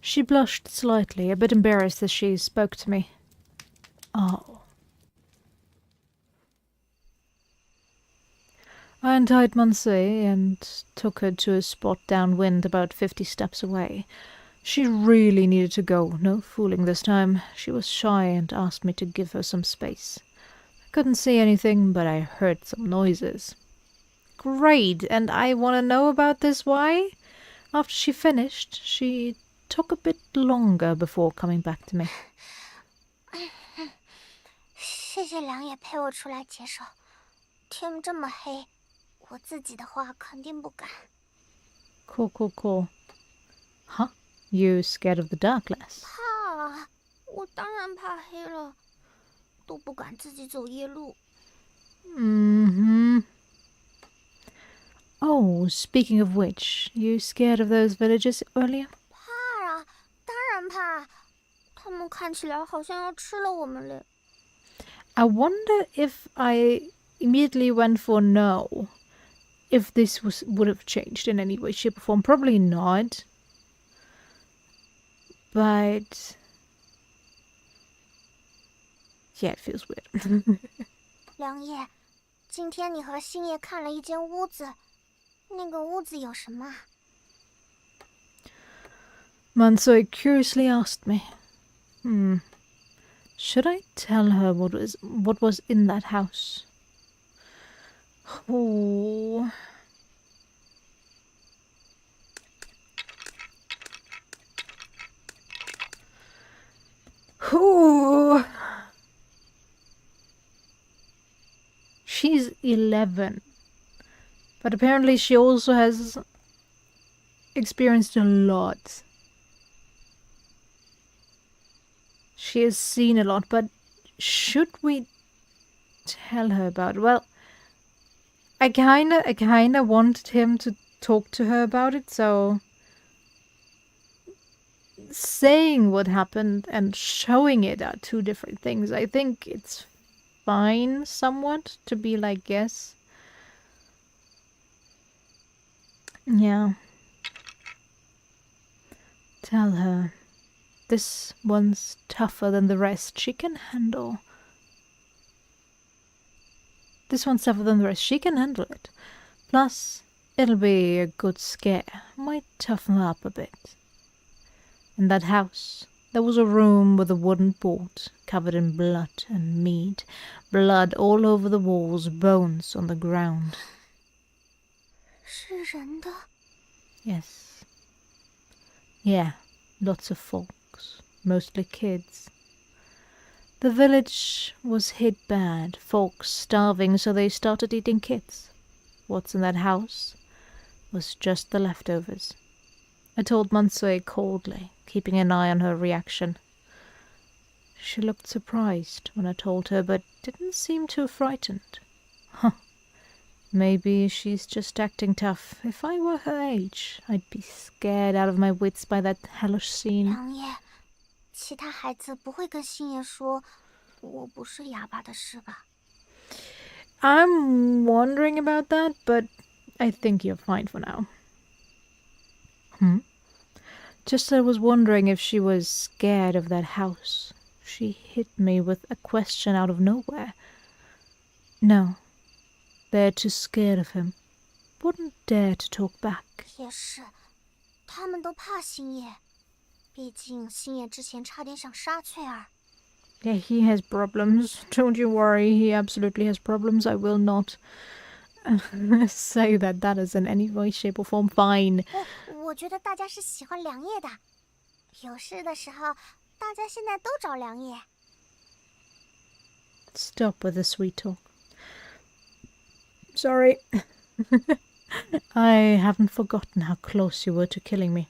She blushed slightly, a bit embarrassed as she spoke to me. Oh. I untied Mansei and took her to a spot downwind about 50 steps away. She really needed to go, no fooling this time. She was shy and asked me to give her some space. I couldn't see anything, but I heard some noises. Great, and I want to know about this why? After she finished, she took a bit longer before coming back to me. 谢谢良夜陪我出来解手。天这么黑，我自己的话肯定不敢。 Cool. Huh? You scared of the dark, lass? 怕啊，我当然怕黑了，都不敢自己走夜路。 Mm-hmm. Oh, speaking of which, you scared of those villagers earlier? 怕啊，当然怕。他们看起来好像要吃了我们嘞。 I wonder if I immediately went for no, if this would have changed in any way, shape, or form. Probably not. But yeah, it feels weird. 良夜，今天你和星夜看了一间屋子，那个屋子有什么啊？ Mansoi curiously asked me, should I tell her what was in that house? Oh. Ooh. She's 11. But apparently she also has experienced a lot. She has seen a lot, but should we tell her about it? Well, I kinda wanted him to talk to her about it, so saying what happened and showing it are two different things. I think it's fine somewhat to be like, yes. Yeah. Tell her. This one's tougher than the rest. She can handle. This one's tougher than the rest. She can handle it. Plus, it'll be a good scare. Might toughen her up a bit. In that house, there was a room with a wooden board covered in blood and meat. Blood all over the walls, bones on the ground. 是人的。 Yes. Yeah, lots of folks, mostly kids. The village was hit bad, folks starving, so they started eating kids. What's in that house was just the leftovers. I told Mansue coldly, keeping an eye on her reaction. She looked surprised when I told her, but didn't seem too frightened. Huh. Maybe she's just acting tough. If I were her age, I'd be scared out of my wits by that hellish scene. 良夜，其他孩子不会跟星爷说我不是哑巴的事吧？ I'm wondering about that, but I think you're fine for now. Just I was wondering if she was scared of that house. She hit me with a question out of nowhere. No, they're too scared of him. Wouldn't dare to talk back. 也是，他们都怕星爷，毕竟星爷之前差点想杀翠儿。 Yeah, he has problems. Don't you worry, he absolutely has problems. I will not say that is in any way, shape or form fine. 我觉得大家是喜欢良夜的，有事的时候，大家现在都找良夜。 Stop with the sweet talk. Sorry. I haven't forgotten how close you were to killing me.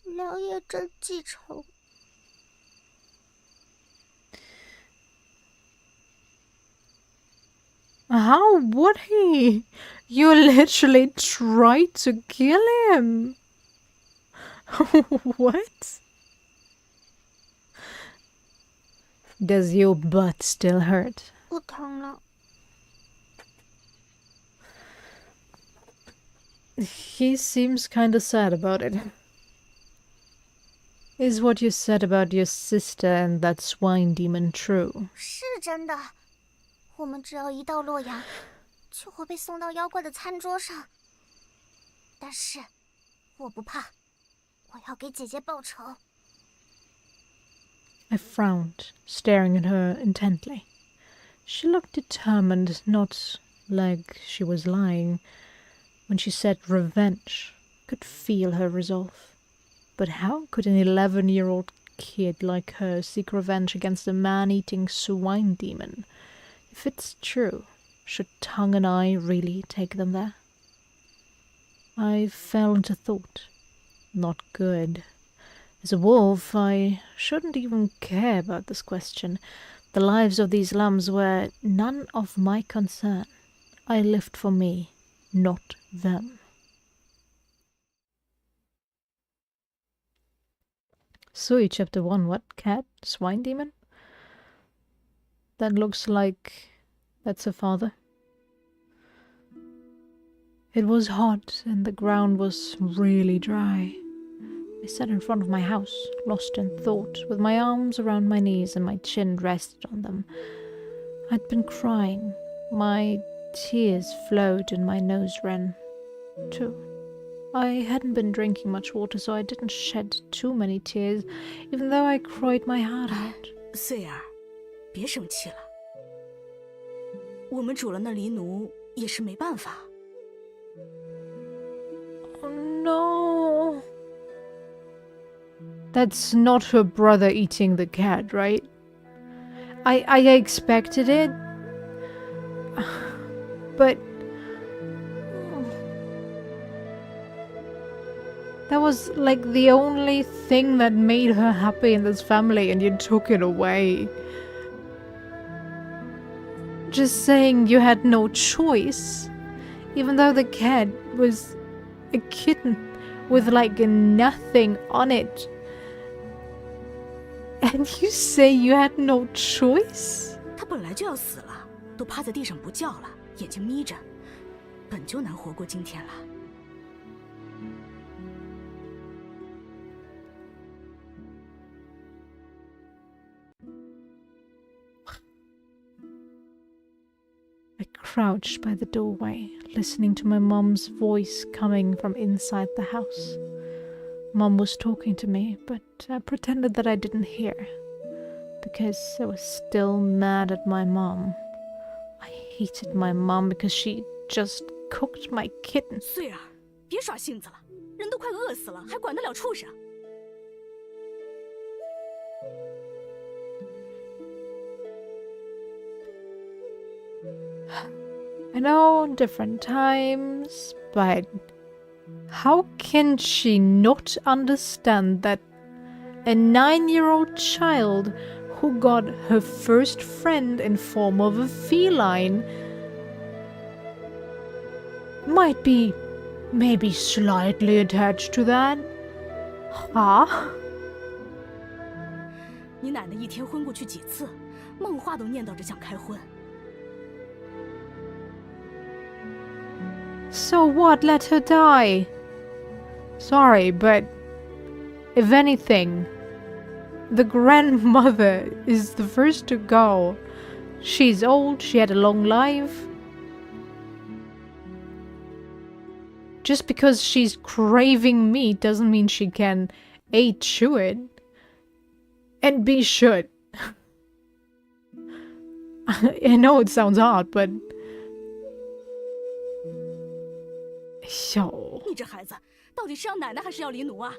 良夜真记仇。 How would he? You literally tried to kill him. What? Does your butt still hurt? 不疼了。 He seems kinda sad about it. Is what you said about your sister and that swine demon true? 是真的，我们只要一到洛阳，就会被送到妖怪的餐桌上。但是，我不怕，我要给姐姐报仇。 I frowned, staring at her intently. She looked determined, not like she was lying. When she said revenge, I could feel her resolve. But how could an 11-year-old kid like her seek revenge against a man-eating swine demon? If it's true, should Tongue and I really take them there? I fell into thought. Not good. As a wolf, I shouldn't even care about this question. The lives of these lambs were none of my concern. I lived for me, not them. Sui, chapter 1. What? Cat? Swine demon? That looks like that's her father. It was hot and the ground was really dry. I sat in front of my house, lost in thought, with my arms around my knees and my chin rested on them. I'd been crying. My tears flowed and my nose ran, too. I hadn't been drinking much water, so I didn't shed too many tears, even though I cried my heart out. 穗儿，别生气了。我们煮了那狸奴也是没办法。 Oh no. That's not her brother eating the cat, right? I expected it. But that was like the only thing that made her happy in this family, and you took it away. Just saying you had no choice, even though the cat was a kitten with like nothing on it. And you say you had no choice? 他本来就要死了，都趴在地上不叫了，眼睛眯着，本就难活过今天了。 I crouched by the doorway, listening to my mum's voice coming from inside the house. Mum was talking to me, but I pretended that I didn't hear, because I was still mad at my mom. I hated my mom because she just cooked my kitten. 穗儿，别耍性子了，人都快饿死了，还管得了畜生？ I know different times, but how can she not understand that a 9-year-old child who got her first friend in form of a feline might be maybe slightly attached to that? Huh? 你奶奶一天昏过去几次，梦话都念叨着想开荤。 So what? Let her die. Sorry, but if anything, the grandmother is the first to go. She's old, she had a long life. Just because she's craving meat doesn't mean she can A, chew it, and B, should. I know it sounds hard, but... Yo. 你这孩子，到底是要奶奶还是要狸奴啊？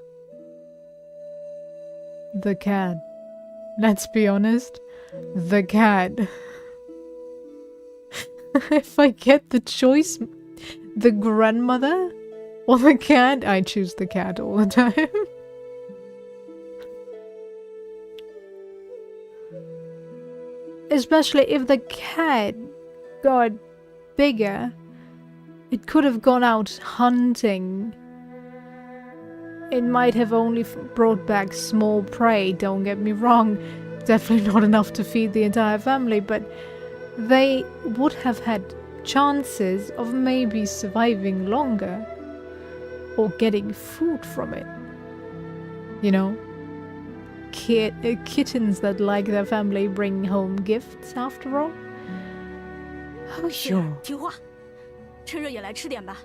The cat. Let's be honest. The cat. If I get the choice, the grandmother or the cat, I choose the cat all the time. Especially if the cat got bigger. It could have gone out hunting. It might have only brought back small prey, don't get me wrong. Definitely not enough to feed the entire family, but they would have had chances of maybe surviving longer or getting food from it. You know? Kittens that like their family bring home gifts after all. Oh, 是 sure. 听话，趁热也来吃点吧。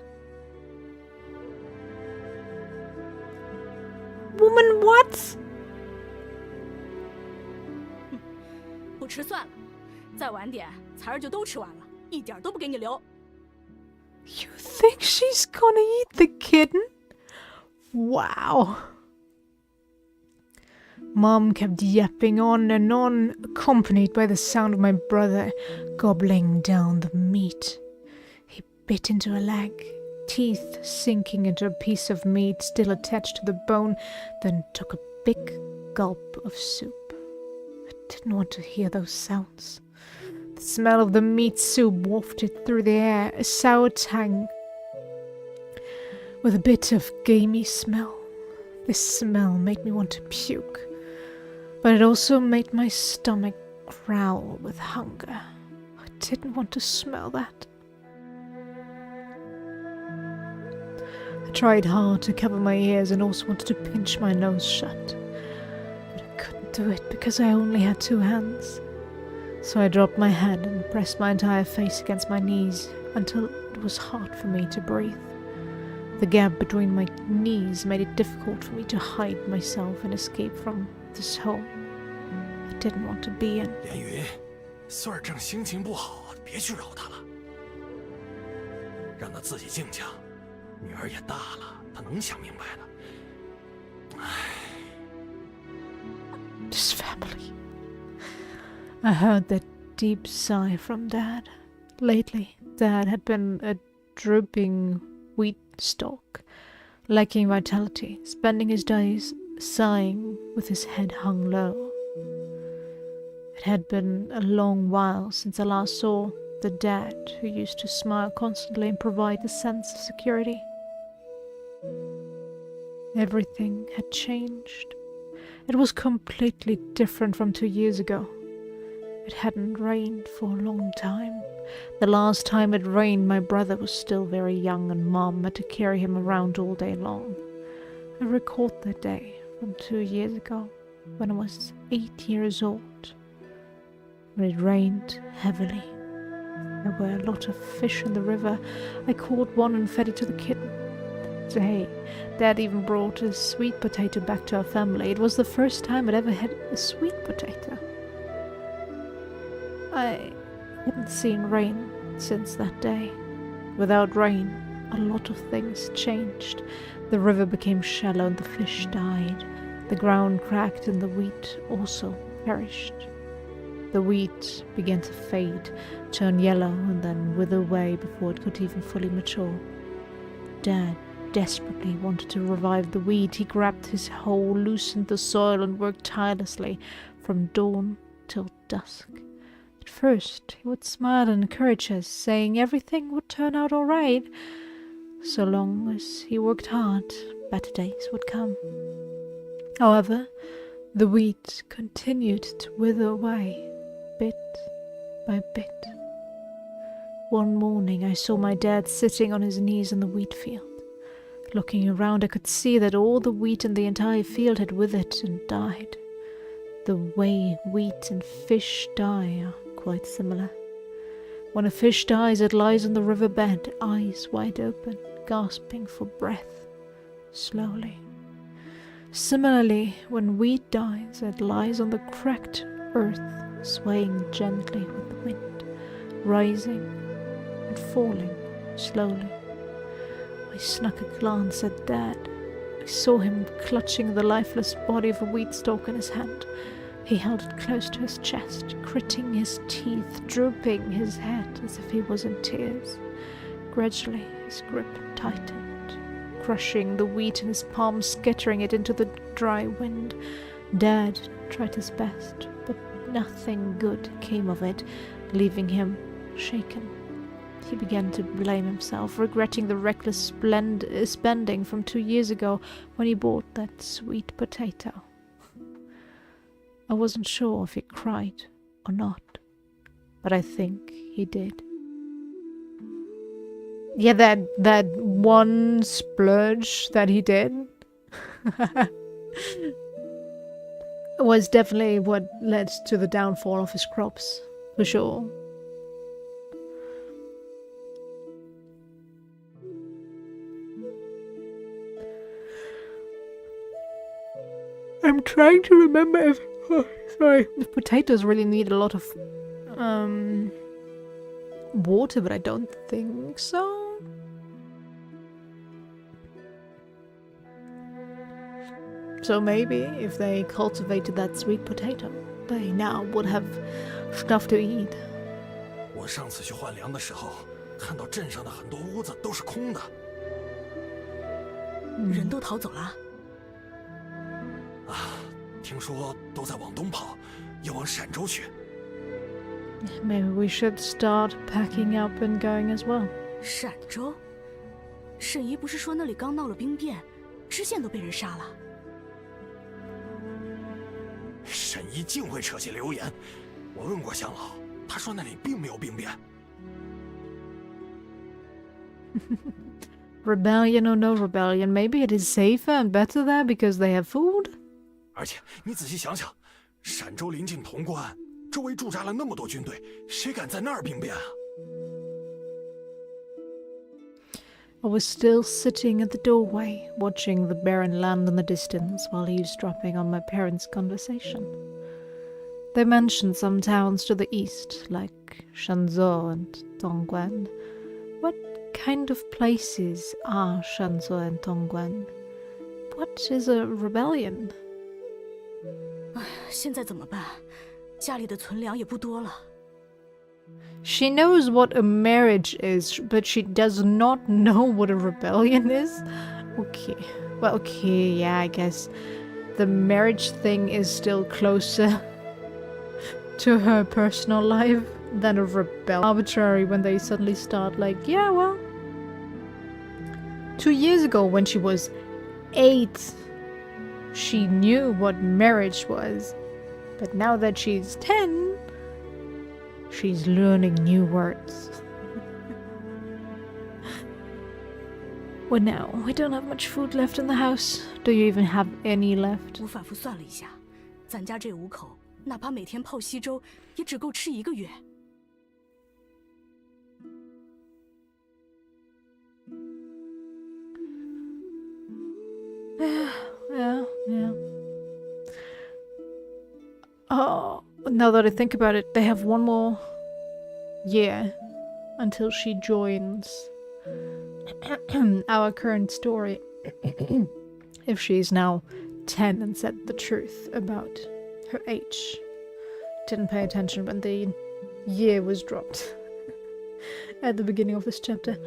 Woman, what? 不吃算了，再晚点，财儿就都吃完了，一点都不给你留。 You think she's gonna eat the kitten? Wow. Mom kept yapping on and on, accompanied by the sound of my brother gobbling down the meat. He bit into a leg, teeth sinking into a piece of meat still attached to the bone, then took a big gulp of soup. I didn't want to hear those sounds. The smell of the meat soup wafted through the air, a sour tang with a bit of gamey smell. This smell made me want to puke, but it also made my stomach growl with hunger. I didn't want to smell that. I tried hard to cover my ears and also wanted to pinch my nose shut, but I couldn't do it because I only had 2 hands. So I dropped my head and pressed my entire face against my knees until it was hard for me to breathe. The gap between my knees made it difficult for me to hide myself and escape from this hole I didn't want to be in. 连云，穗儿正心情不好，别去扰他了，让他自己静静。女儿也大了，她能想明白的。唉。 This family. I heard that deep sigh from Dad. Lately, Dad had been a drooping wheat stalk, lacking vitality, spending his days sighing with his head hung low. It had been a long while since I last saw the dad who used to smile constantly and provide a sense of security. Everything had changed. It was completely different from 2 years ago. It hadn't rained for a long time. The last time it rained, my brother was still very young and Mom had to carry him around all day long. I recalled that day from 2 years ago, when I was 8 years old. When it rained heavily. There were a lot of fish in the river. I caught one and fed it to the kitten. Day, Dad even brought a sweet potato back to our family. It was the first time I'd ever had a sweet potato. I hadn't seen rain since that day. Without rain, a lot of things changed. The river became shallow and the fish died. The ground cracked and the wheat also perished. The wheat began to fade, turn yellow, and then wither away before it could even fully mature. Dad desperately wanted to revive the wheat. He grabbed his hoe, loosened the soil, and worked tirelessly from dawn till dusk. At first, he would smile and encourage us, saying everything would turn out all right. So long as he worked hard, better days would come. However, the wheat continued to wither away, bit by bit. One morning, I saw my dad sitting on his knees in the wheat field. Looking around, I could see that all the wheat in the entire field had withered and died. The way wheat and fish die are quite similar. When a fish dies, it lies on the riverbed, eyes wide open, gasping for breath, slowly. Similarly, when wheat dies, it lies on the cracked earth, swaying gently with the wind, rising and falling slowly. I snuck a glance at Dad. I saw him clutching the lifeless body of a wheat stalk in his hand. He held it close to his chest, gritting his teeth, drooping his head as if he was in tears. Gradually, his grip tightened, crushing the wheat in his palm, scattering it into the dry wind. Dad tried his best, but nothing good came of it, leaving him shaken. He began to blame himself, regretting the reckless spending from 2 years ago when he bought that sweet potato. I wasn't sure if he cried or not, but I think he did. Yeah, that one splurge that he did was definitely what led to the downfall of his crops, for sure. I'm trying to remember if potatoes really need a lot of water, but I don't think so. So maybe if they cultivated that sweet potato, they now would have stuff to eat. 我上次去换粮的时候，看到镇上的很多屋子都是空的。人都逃走了。听说都在往东跑，要往陕州去。Maybe we should start packing up and going as well. 陕州？沈姨不是说那里刚闹了兵变，知县都被人杀了？沈姨竟会扯些流言。我问过乡老，他说那里并没有兵变。Rebellion or no rebellion, maybe it is safer and better there because they have food? 而且你仔细想想，陕州临近潼关，周围驻扎了那么多军队，谁敢在那儿兵变啊？ I was still sitting at the doorway, watching the barren land in the distance while eavesdropping on my parents' conversation. They mentioned some towns to the east, like Shanzhou and Dongguan. What kind of places are Shanzhou and Dongguan? What is a rebellion? 现在怎么办？家里的存粮也不多了。 She knows what a marriage is, but she does not know what a rebellion is? Okay. Well, okay, yeah, I guess the marriage thing is still closer to her personal life than a rebellion. Arbitrary when they suddenly start like, yeah, well, 2 years ago when she was 8, she knew what marriage was. But now that she's 10, she's learning new words. Well, now, we don't have much food left in the house. Do you even have any left? 我反复算了一下，咱家这5口，哪怕每天泡稀粥，也只够吃1个月。Yeah. Oh, now that I think about it, they have 1 more year until she joins our current story, if she's now 10 and said the truth about her age. Didn't pay attention when the year was dropped at the beginning of this chapter.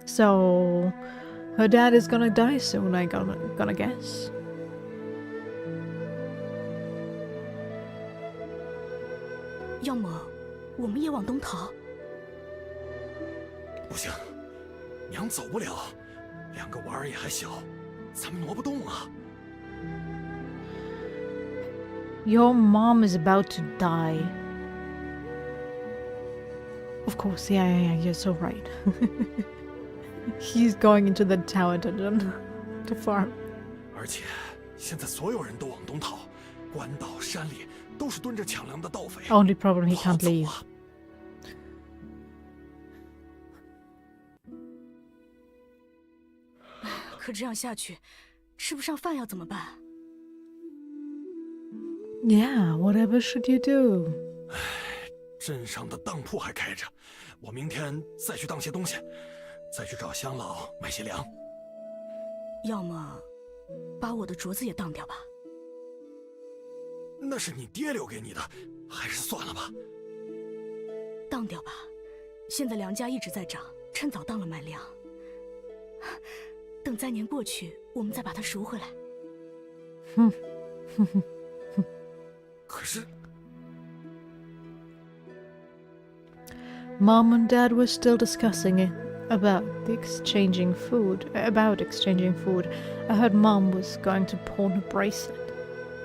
So her dad is gonna die soon, I gonna guess. 要么我们也往东逃。不行，娘走不了，2个娃儿也还小，咱们挪不动啊。 Your mom is about to die. Of course, yeah, you're so right. He's going into the tower dungeon to farm. 而且现在所有人都往东逃，关岛、山里都是蹲着抢粮的盗匪。 Only problem, he 不好 can't 走 leave. 啊。可这样下去，吃不上饭要怎么办？ Yeah, whatever should you do? 镇上的当铺还开着，我明天再去当些东西，再去找乡老买些粮。要么把我的镯子也当掉吧。那是你爹留给你的，还是算了吧。当掉吧，现在粮价一直在涨，趁早当了买粮。等灾年过去，我们再把它赎回来。可是 Mom and Dad were still discussing it about exchanging food. I heard Mom was going to pawn a bracelet.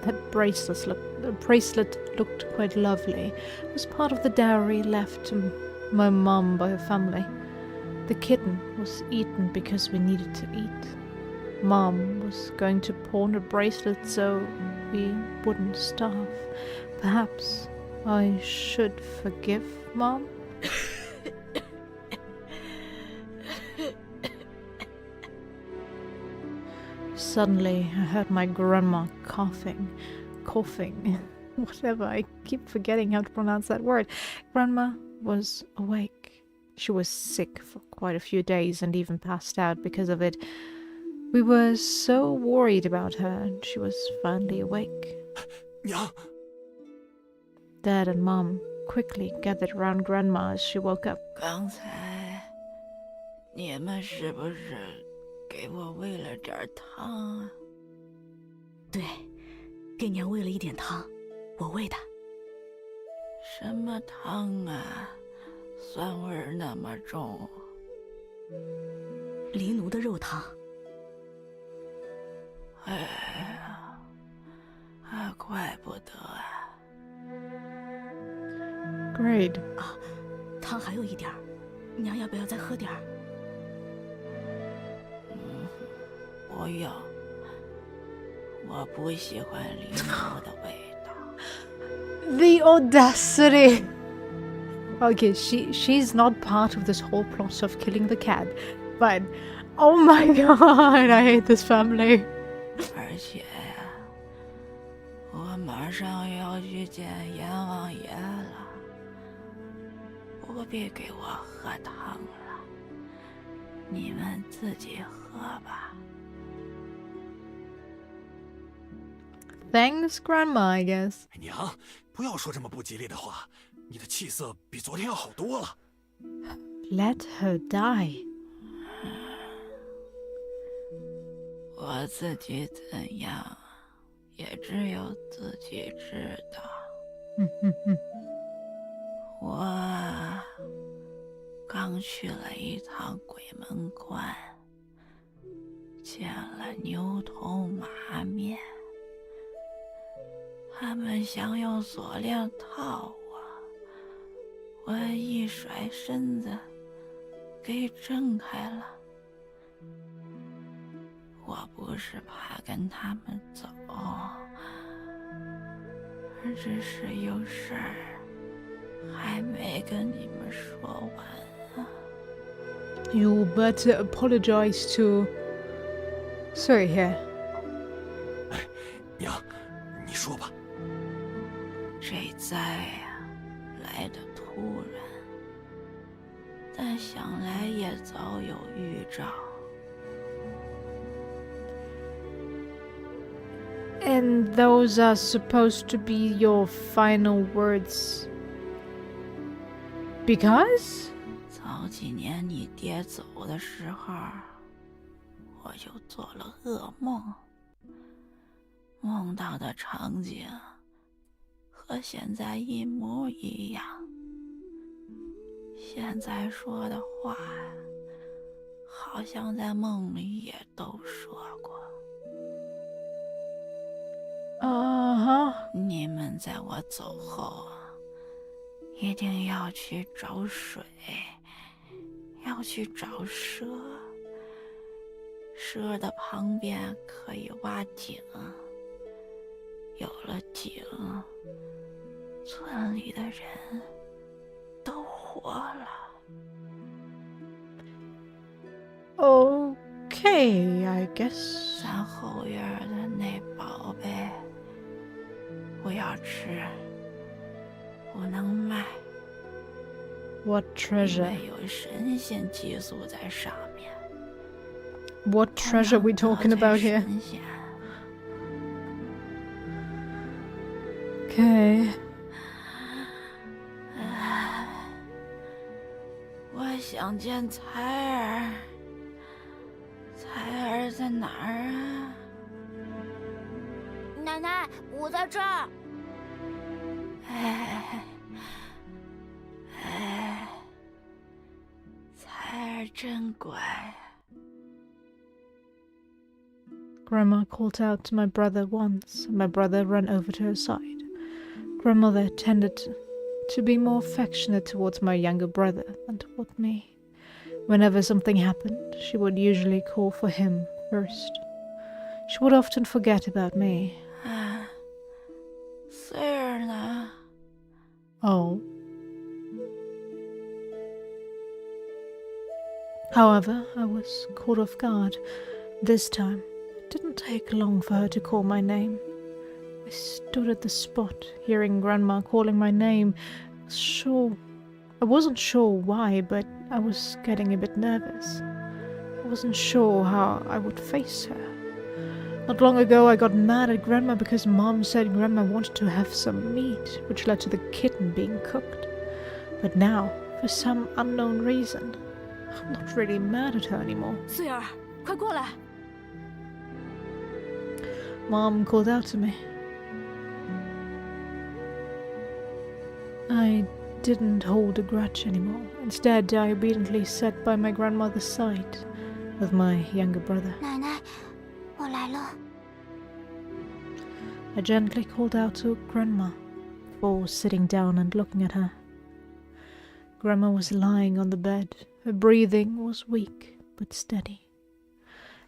That bracelet looked quite lovely. It was part of the dowry left to my mom by her family. The kitten was eaten because we needed to eat. Mom was going to pawn a bracelet so we wouldn't starve. Perhaps I should forgive Mom? Suddenly, I heard my grandma coughing. Whatever, I keep forgetting how to pronounce that word. Grandma was awake. She was sick for quite a few days and even passed out because of it. We were so worried about her, and she was finally awake. 娘， Dad and Mom quickly gathered around Grandma as she woke up. 刚才你们是不是给我喂了点汤啊？对，给娘喂了一点汤，我喂的。什么汤啊？酸味儿那么重。黎奴的肉汤。哎呀，怪不得啊。 Great. 啊，汤还有一点儿，娘要不要再喝点儿？不要，我不喜欢黎奴的味道。 The audacity! Okay, she's not part of this whole plot of killing the cat, but oh my god, I hate this family. 而且呀，我马上要去见阎王爷了，不必给我喝汤了，你们自己喝吧。 Thanks, Grandma, I guess. 娘，不要说这么不吉利的话，你的气色比昨天要好多了。 Let her die. 我自己怎样，也只有自己知道。我刚去了一趟鬼门关，见了牛头马面，他们想用锁链套我，我一甩身子，给挣开了。我不是怕跟他们走，而只是有事儿还没跟你们说完啊。You better apologize to... Sorry, here. 娘，你说吧。这灾呀，来得突然，但想来也早有预兆。And those are supposed to be your final words. Because? 早几年你爹走的时候，我就做了噩梦，梦到的场景和现在一模一样。现在说的话，好像在梦里也都说过。你们在我走后，一定要去找水，要去找蛇。蛇的旁边可以挖井，有了井，村里的人都活了。Okay, I guess. 咱后院的那宝贝，我要吃，不能卖。 What 因 treasure? 为有神仙寄宿在上面。 What treasure we talking about here? 神仙 Okay. 我想见彩儿，彩儿在哪儿啊？奶奶，我在这儿。哎，彩儿真乖。 Grandma called out to my brother once, and my brother ran over to her side. Grandmother tended to be more affectionate towards my younger brother than toward me. Whenever something happened, she would usually call for him first. She would often forget about me. 穗儿呢？ Oh. However, I was caught off guard. This time, it didn't take long for her to call my name. I stood at the spot, hearing Grandma calling my name. I wasn't sure why, but I was getting a bit nervous. I wasn't sure how I would face her. Not long ago, I got mad at Grandma because Mom said Grandma wanted to have some meat, which led to the kitten being cooked. But now, for some unknown reason, I'm not really mad at her anymore. 穗儿，快过来！ Mom called out to me. I didn't hold a grudge anymore. Instead, I obediently sat by my grandmother's side with my younger brother. 奶奶，我来了。 I gently called out to Grandma before sitting down and looking at her. Grandma was lying on the bed. Her breathing was weak but steady.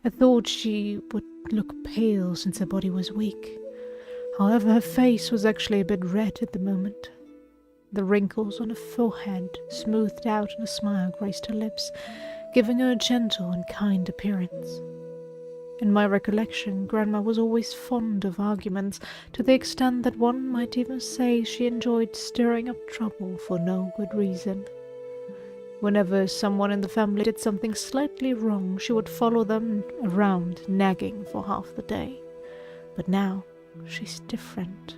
I thought she would look pale since her body was weak. However, her face was actually a bit red at the moment. The wrinkles on her forehead smoothed out and a smile graced her lips, giving her a gentle and kind appearance. In my recollection, Grandma was always fond of arguments, to the extent that one might even say she enjoyed stirring up trouble for no good reason. Whenever someone in the family did something slightly wrong, she would follow them around, nagging for half the day. But now, she's different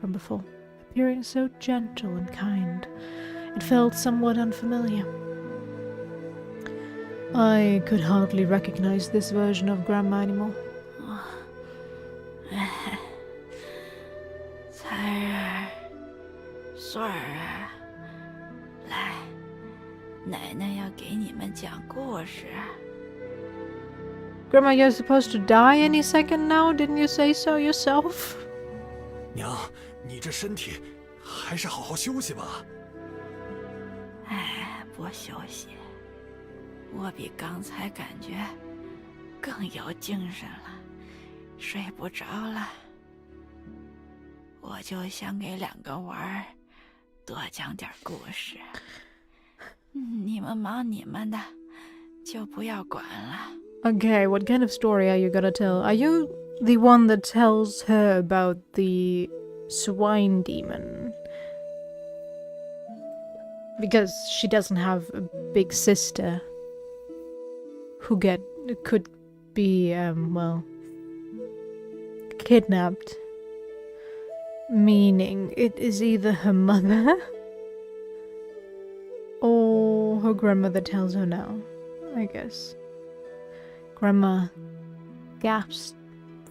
from before, appearing so gentle and kind. It felt somewhat unfamiliar. I could hardly recognize this version of Grandma anymore. 彩儿，穗儿啊，来，奶奶要给你们讲故事。 Grandma, you're supposed to die any second now? Didn't you say so yourself? 娘，你这身体还是好好休息吧。哎，不休息，我比刚才感觉更有精神了，睡不着了。我就想给两个娃儿多讲点故事。你们忙你们的，就不要管了。 Okay, what kind of story are you gonna tell? Are you the one that tells her about the swine demon. Because she doesn't have a big sister who could be, kidnapped. Meaning it is either her mother or her grandmother tells her no, I guess. Grandma gasps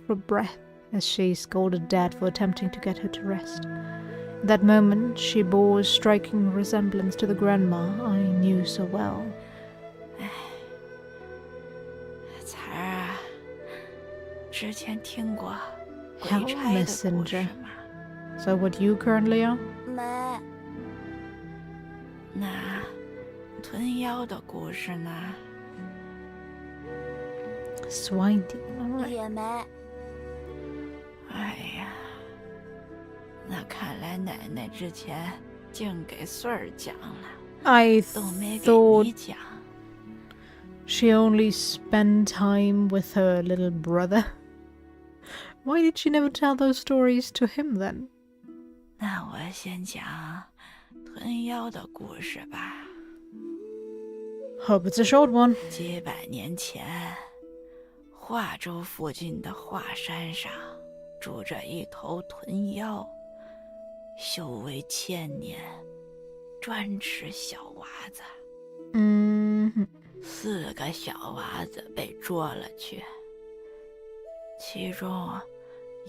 for breath as she scolded Dad for attempting to get her to rest. At that moment, she bore a striking resemblance to the grandma I knew so well. 彩儿啊，之前听过鬼 Hell 差的故事 messenger. 吗？ So what you currently are? 没，那吞妖的故事呢？ Swine demon, alright. 也没。哎呀，那看来奶奶之前净给穗儿讲了， I 都没给 thought 你讲。 she only spent time with her little brother. Why did she never tell those stories to him then? 那我先讲吞妖的故事吧。 Hope it's a short one. 几百年前，华州附近的华山上住着一头豚妖，修为千年，专吃小娃子。 4个小娃子被捉了去，其中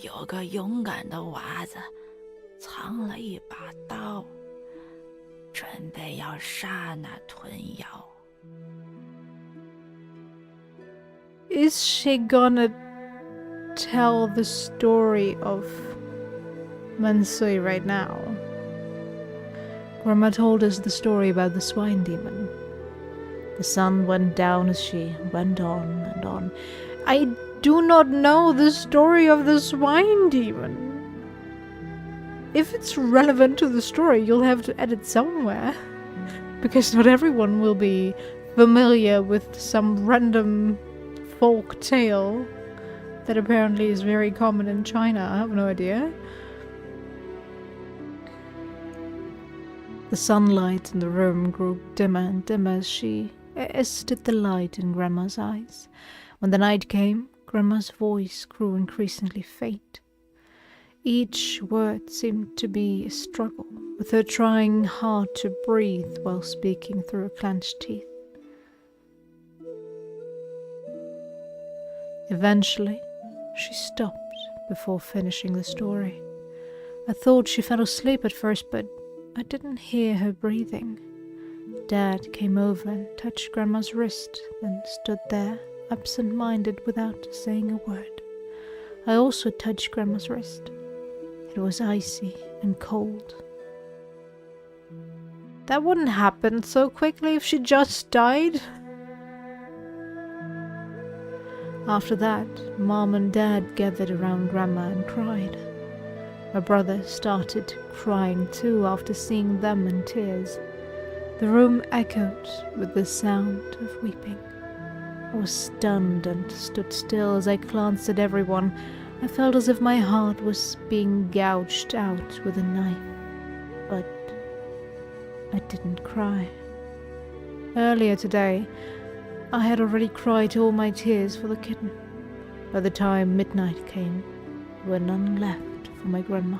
有个勇敢的娃子藏了一把刀，准备要杀那豚妖。 Is she gonna tell the story of Mansui right now? Grandma told us the story about the swine demon. The sun went down as she went on and on. I do not know the story of the swine demon. If it's relevant to the story, you'll have to edit somewhere. Because not everyone will be familiar with some random folk tale that apparently is very common in China. I have no idea. The sunlight in the room grew dimmer and dimmer as did the light in Grandma's eyes. When the night came, Grandma's voice grew increasingly faint. Each word seemed to be a struggle, with her trying hard to breathe while speaking through her clenched teeth. Eventually, she stopped before finishing the story. I thought she fell asleep at first, but I didn't hear her breathing. Dad came over and touched Grandma's wrist, then stood there, absent-minded, without saying a word. I also touched Grandma's wrist. It was icy and cold. That wouldn't happen so quickly if she just died. After that, Mom and Dad gathered around Grandma and cried. My brother started crying too after seeing them in tears. The room echoed with the sound of weeping. I was stunned and stood still as I glanced at everyone. I felt as if my heart was being gouged out with a knife. But I didn't cry. Earlier today, I had already cried all my tears for the kitten. By the time midnight came, there were none left for my grandma.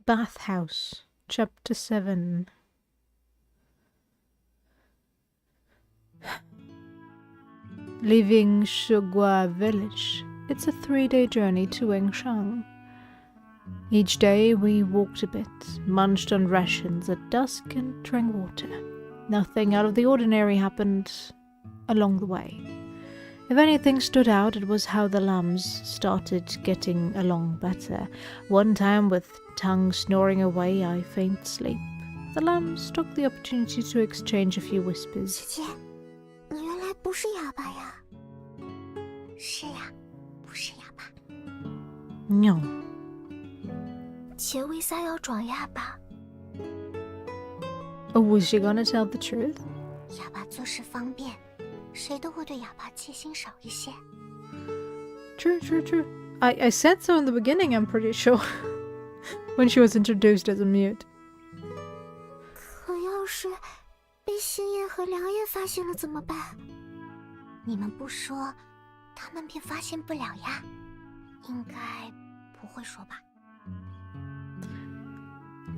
Bathhouse, Chapter 7. Leaving Shugua village, it's a 3-day journey to Wengshan. Each day we walked a bit, munched on rations at dusk, and drank water. Nothing out of the ordinary happened along the way. If anything stood out, it was how the lambs started getting along better. One time, with tongue snoring away, I feigned sleep. The lambs took the opportunity to exchange a few whispers. 姐姐，你原来不是哑巴呀？是呀，不是哑巴。 No. 姐为啥要装哑巴？ Oh, was she gonna tell the truth? 哑巴做事方便，谁都会对哑巴戒心少一些。 True, true, true. I said so in the beginning, I'm pretty sure. When she was introduced as a mute. 可要是被星爷和良爷发现了怎么办？你们不说，他们便发现不了呀。应该不会说吧？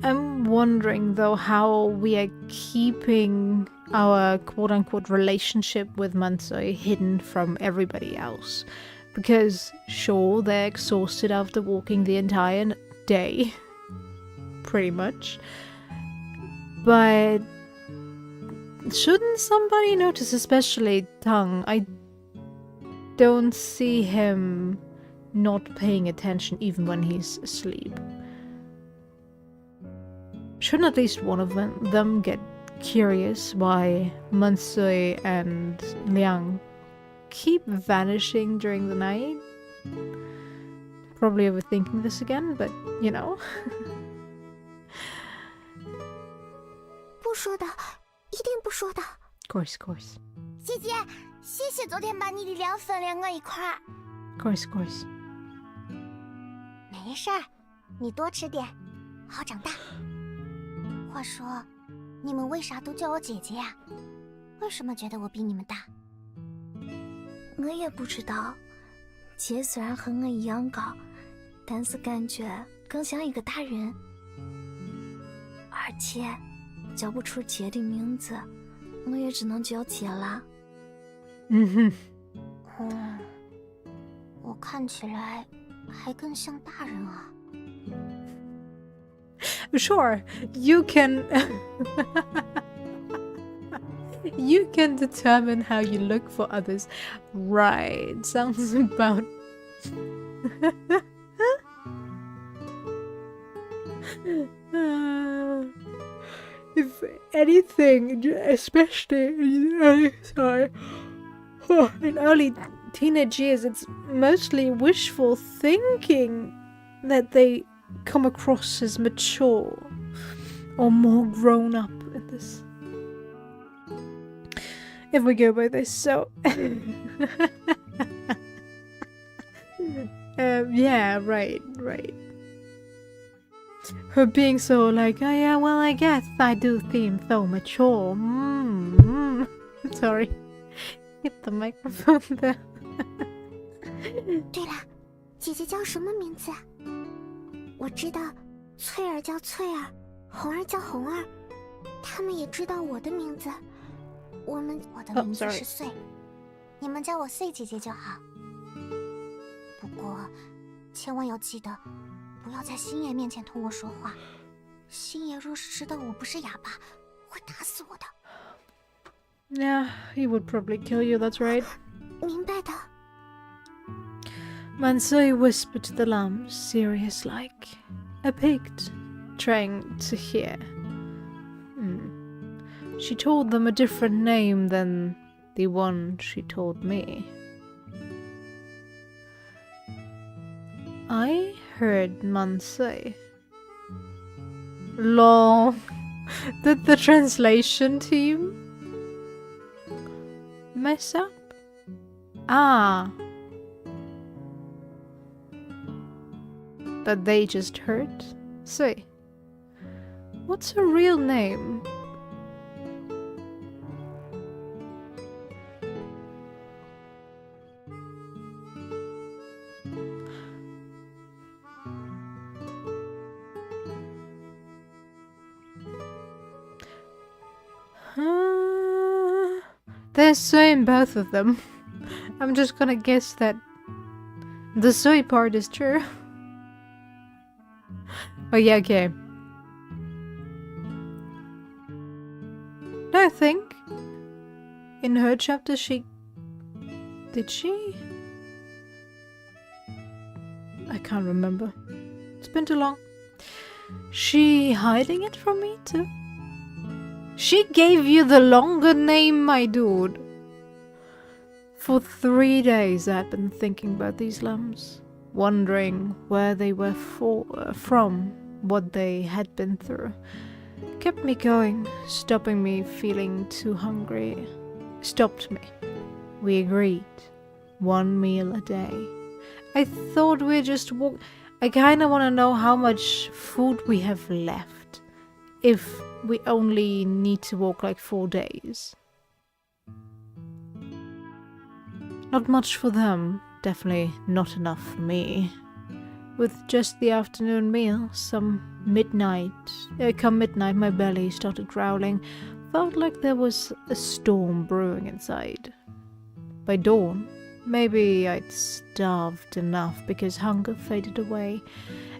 I'm wondering though how we are keeping our quote-unquote relationship with Mansui hidden from everybody else. Because sure, they're exhausted after walking the entire day. Pretty much. But shouldn't somebody notice, especially Tang? I don't see him not paying attention even when he's asleep. Shouldn't at least one of them get curious why Mansui and Liang keep vanishing during the night? Probably overthinking this again, but you know. 不说的，一定不说的。 Of course, of course. 姐姐，谢谢昨天把你的凉粉连我一块儿。 Of course, of course. 没事儿，你多吃点，好长大。话说，你们为啥都叫我姐姐呀？为什么觉得我比你们大？我也不知道。姐虽然和我一样高，但是感觉更像一个大人。而且，叫不出姐的名字，我也只能叫姐了。我看起来还更像大人啊。 Sure, you can you can determine how you look for others. Right, sounds about if anything, especially in early teenage years, it's mostly wishful thinking that they come across as mature or more grown up in this. If we go by this, so yeah, right. Her being so like, oh yeah, well, I guess I do seem so mature. Sorry, hit the microphone there. 对了，姐姐叫什么名字？我知道，翠儿叫翠儿，红儿叫红儿，他们也知道我的名字。我的名字是穗，你们叫我穗姐姐就好。不过，千万要记得，不要在星爷面前同我说话。星爷若是知道我不是哑巴，会打死我的。Yeah, he would probably kill you, that's right. 明白的。 Mansui whispered to the lambs, serious-like, a pig trying to hear. She told them a different name than the one she told me. I heard Mansui. Lol. Did the translation team mess up? Ah. That they just heard? Say, what's her real name? There's Sui in both of them. I'm just gonna guess that the Sui part is true. Oh yeah, okay. I think in her chapter did she? I can't remember. It's been too long. She hiding it from me too? She gave you the longer name, my dude. For 3 days I've been thinking about these lambs, wondering where they were from, what they had been through. Kept me going, stopped me feeling too hungry. We agreed. 1 meal a day. I thought we just walk. I kinda wanna know how much food we have left. If we only need to walk like 4 days. Not much for them. Definitely not enough for me. With just the afternoon meal, come midnight, my belly started growling. Felt like there was a storm brewing inside. By dawn, maybe I'd starved enough because hunger faded away.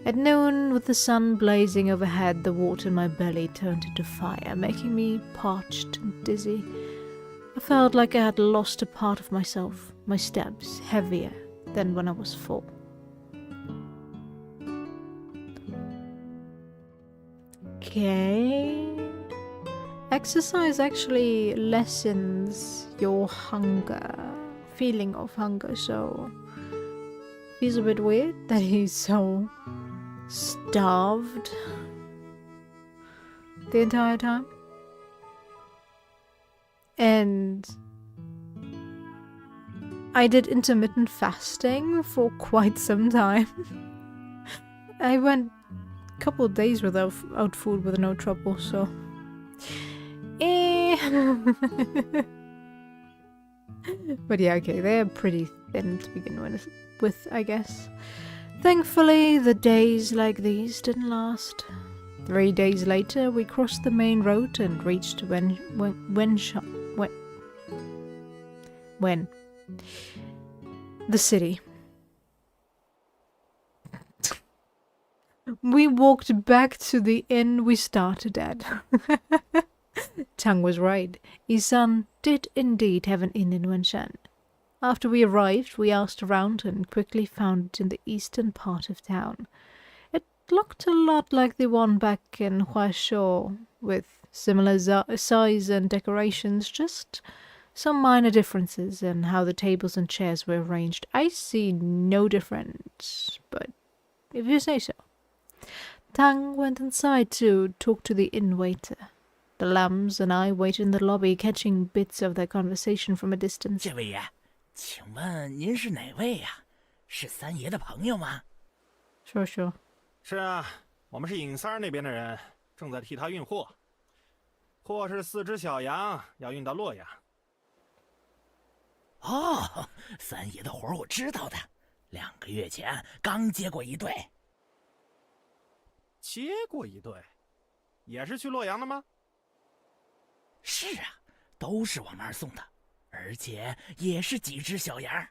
At noon, with the sun blazing overhead, the water in my belly turned into fire, making me parched and dizzy. I felt like I had lost a part of myself, my steps heavier than when I was full. Okay. Exercise actually lessens your feeling of hunger, so feels a bit weird that he's so starved the entire time. And I did intermittent fasting for quite some time. I went a couple of days without food with no trouble, so but yeah, okay, they're pretty thin to begin with, I guess. Thankfully, the days like these didn't last. 3 days later, we crossed the main road and reached the city. We walked back to the inn we started at. Tang was right. Isan did indeed have an inn in Wenshan. After we arrived, we asked around and quickly found it in the eastern part of town. It looked a lot like the one back in Huaishou, with similar size and decorations, just some minor differences in how the tables and chairs were arranged. I see no difference, but if you say so. Tang went inside to talk to the inn waiter. The lambs and I waited in the lobby, catching bits of their conversation from a distance. 这位呀，请问您是哪位呀？是三爷的朋友吗？ Sure. 是啊，我们是尹三儿那边的人，正在替他运货。货是4只小羊，要运到洛阳。哦，三爷的活我知道的，2个月前刚接过一对。接过一对，也是去洛阳的吗？是啊，都是往那儿送的，而且也是几只小羊。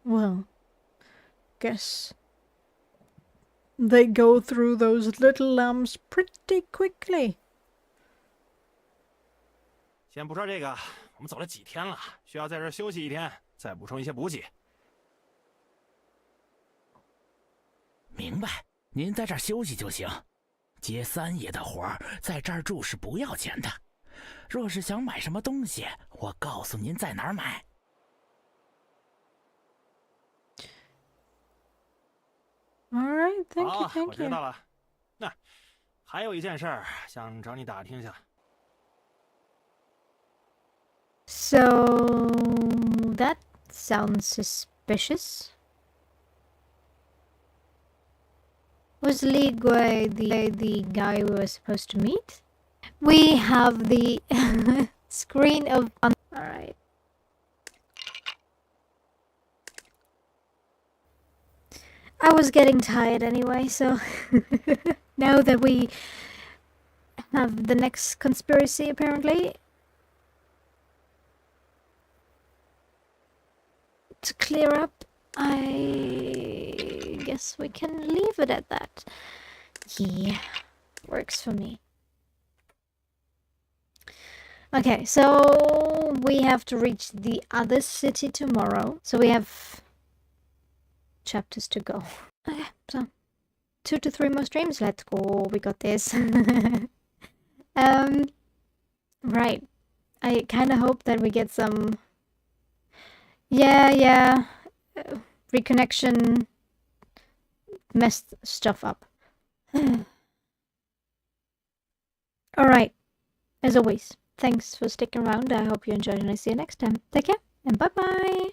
Well, guess they go through those little lambs pretty quickly. 先不说这个，我们走了几天了，需要在这儿休息1天，再补充一些补给。明白，您在这儿休息就行。接三爷的活儿，在这儿住是不要钱的。若是想买什么东西，我告诉您在哪儿买。All right, thank you, 好， thank 我知 you. 道了。那还有一件事儿，想找你打听一下。So that sounds suspicious. Was Li Gui the guy we were supposed to meet? We have the screen of... Alright. I was getting tired anyway, so now that we have the next conspiracy apparently to clear up, I guess we can leave it at that. Yeah, works for me. Okay, so we have to reach the other city tomorrow. So we have chapters to go. Okay, so 2 to 3 more streams. Let's go. We got this. Right. I kind of hope that we get some... Yeah. Reconnection messed stuff up. Alright. As always, thanks for sticking around. I hope you enjoyed, and I see you next time. Take care, and bye-bye!